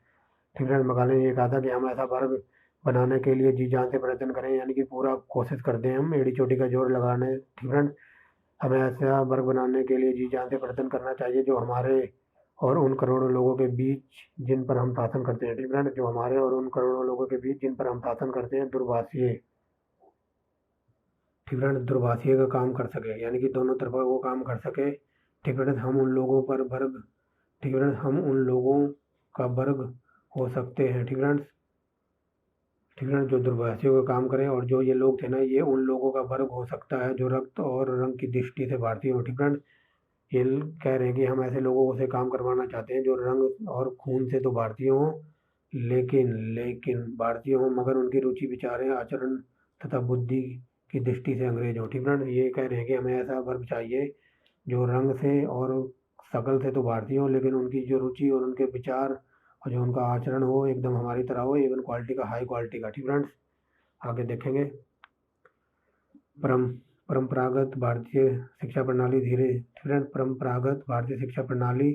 ठीक है, मकाले ने ये कहा था कि हम ऐसा वर्ग बनाने के लिए जी जान से प्रयत्न करें, यानी कि पूरा कोशिश करते हैं हम एड़ी चोटी का जोर लगाने, ठीक है। हमें ऐसा वर्ग बनाने के लिए जी जान से प्रयत्न करना चाहिए जो हमारे और उन करोड़ों लोगों के बीच जिन पर हम शासन करते हैं, ठीक है, जो हमारे और उन करोड़ों लोगों के बीच जिन पर हम शासन करते हैं दुर्भाषीय, ठीक है, दुर्भाषीय का काम कर सके, यानी कि दोनों तरफा वो काम कर सके, ठीक है। हम उन लोगों पर वर्ग, ठीक है, हम उन लोगों का वर्ग हो सकते हैं, ठीक है, जो दुर्भाषियों का काम करें, और जो ये लोग थे ना, ये उन लोगों का वर्ग हो सकता है जो रक्त और रंग की दृष्टि से भारतीय हो, ठीक है। ये कह रहे हैं कि हम ऐसे लोगों से काम करवाना चाहते हैं जो रंग और खून से तो भारतीय हों, लेकिन भारतीय हों मगर उनकी रुचि विचारें आचरण तथा बुद्धि की दृष्टि से अंग्रेज हो, ठीक है। ये कह रहे हैं कि हमें ऐसा वर्ग चाहिए जो रंग से और शकल से तो भारतीय हो, लेकिन उनकी जो रुचि और उनके विचार और जो उनका आचरण हो एकदम हमारी तरह हो, इवन क्वालिटी का, हाई क्वालिटी का, ठीक है। आगे देखेंगे, परंपरागत भारतीय शिक्षा प्रणाली परंपरागत भारतीय शिक्षा प्रणाली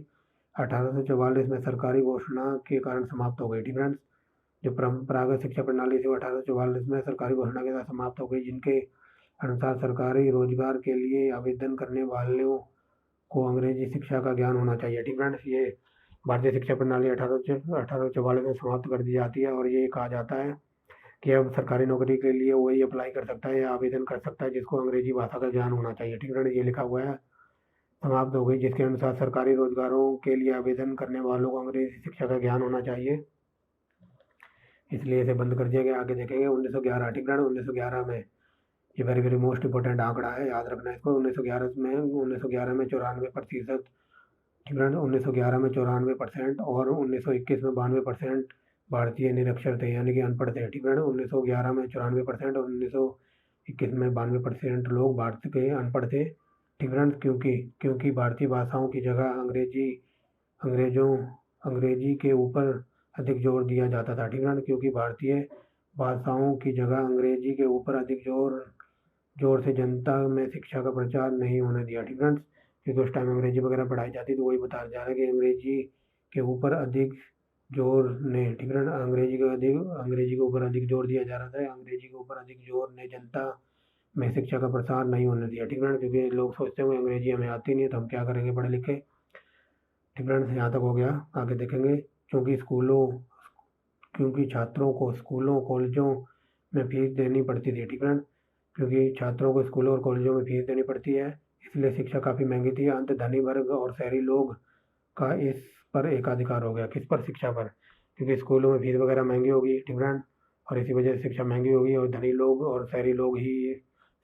1844 में सरकारी घोषणा के कारण समाप्त हो गई, ठीक है। जो परंपरागत शिक्षा प्रणाली थी 1844 में सरकारी घोषणा के साथ समाप्त हो गई, जिनके अनुसार सरकारी रोजगार के लिए आवेदन करने वालों को अंग्रेजी शिक्षा का ज्ञान होना चाहिए, ठीक है। ये भारतीय शिक्षा प्रणाली 1844 में समाप्त कर दी जाती है और ये कहा जाता है कि अब सरकारी नौकरी के लिए वही अप्लाई कर सकता है या आवेदन कर सकता है जिसको अंग्रेजी भाषा का ज्ञान होना चाहिए, ठीक है। ये लिखा हुआ है, समाप्त हो गई, जिसके अनुसार सरकारी रोजगारों के लिए आवेदन करने वालों को अंग्रेजी शिक्षा का ज्ञान होना चाहिए। इसलिए इसे बंद कर दिया गया। आगे देखेंगे 1911, ठीक है। 1911 में ये वेरी वेरी मोस्ट इंपॉर्टेंट आंकड़ा है, याद रखना इसको। 1911 में 94%, ठीक है। 1911 में 94% और 1921 में 92% भारतीय निरक्षर थे, यानी कि अनपढ़ थे, ठीक है। 1911 में 94% और 1921 में 92% लोग भारत के अनपढ़ थे, ठीक है। क्योंकि भारतीय भाषाओं की जगह अंग्रेजी के ऊपर अधिक जोर दिया जाता था, ठीक है। क्योंकि भारतीय भाषाओं की जगह अंग्रेजी के ऊपर अधिक जोर से जनता में शिक्षा का प्रचार नहीं होने दिया, ठीक है। क्योंकि उस टाइम अंग्रेजी वगैरह पढ़ाई जाती, तो वही बताया जा रहा है कि अंग्रेजी के ऊपर अधिक जोर ने, ठीक है। अंग्रेजी के ऊपर अधिक जोर दिया जा रहा था, अंग्रेजी के ऊपर अधिक जोर ने जनता में शिक्षा का प्रसार नहीं होने दिया, ठीक है। क्योंकि लोग सोचते होंगे अंग्रेजी हमें आती नहीं है तो हम क्या करेंगे पढ़े लिखे, ठीक है। यहाँ तक हो गया। आगे देखेंगे। क्योंकि छात्रों को स्कूलों कॉलेजों में फीस देनी पड़ती थी, ठीक है। क्योंकि छात्रों को स्कूलों और कॉलेजों में फीस देनी पड़ती है, इसलिए शिक्षा काफ़ी महंगी थी। अंत धनी वर्ग और शहरी लोग का इस पर एकाधिकार हो गया। किस पर? शिक्षा पर। क्योंकि स्कूलों में फीस वगैरह महंगी होगी, ठीक है। और इसी वजह से शिक्षा महंगी होगी और धनी लोग और शहरी लोग ही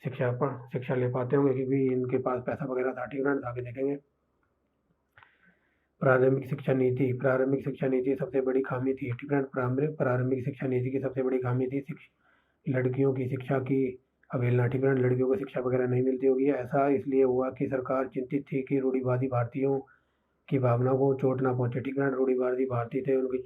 शिक्षा ले पाते होंगे, क्योंकि इनके पास पैसा वगैरह था, ठीक है। आगे देखेंगे। प्रारंभिक शिक्षा नीति सबसे बड़ी खामी थी, ठीक है। प्रारंभिक शिक्षा नीति की सबसे बड़ी खामी थी लड़कियों की शिक्षा की अवहेलना, ठीक है। लड़कियों को शिक्षा वगैरह नहीं मिलती होगी। ऐसा इसलिए हुआ कि सरकार चिंतित थी कि रूढ़िवादी भारतीयों की भावना को चोट ना पहुंचे, ठीक है। रूढ़िवादी भारतीय थे, उनकी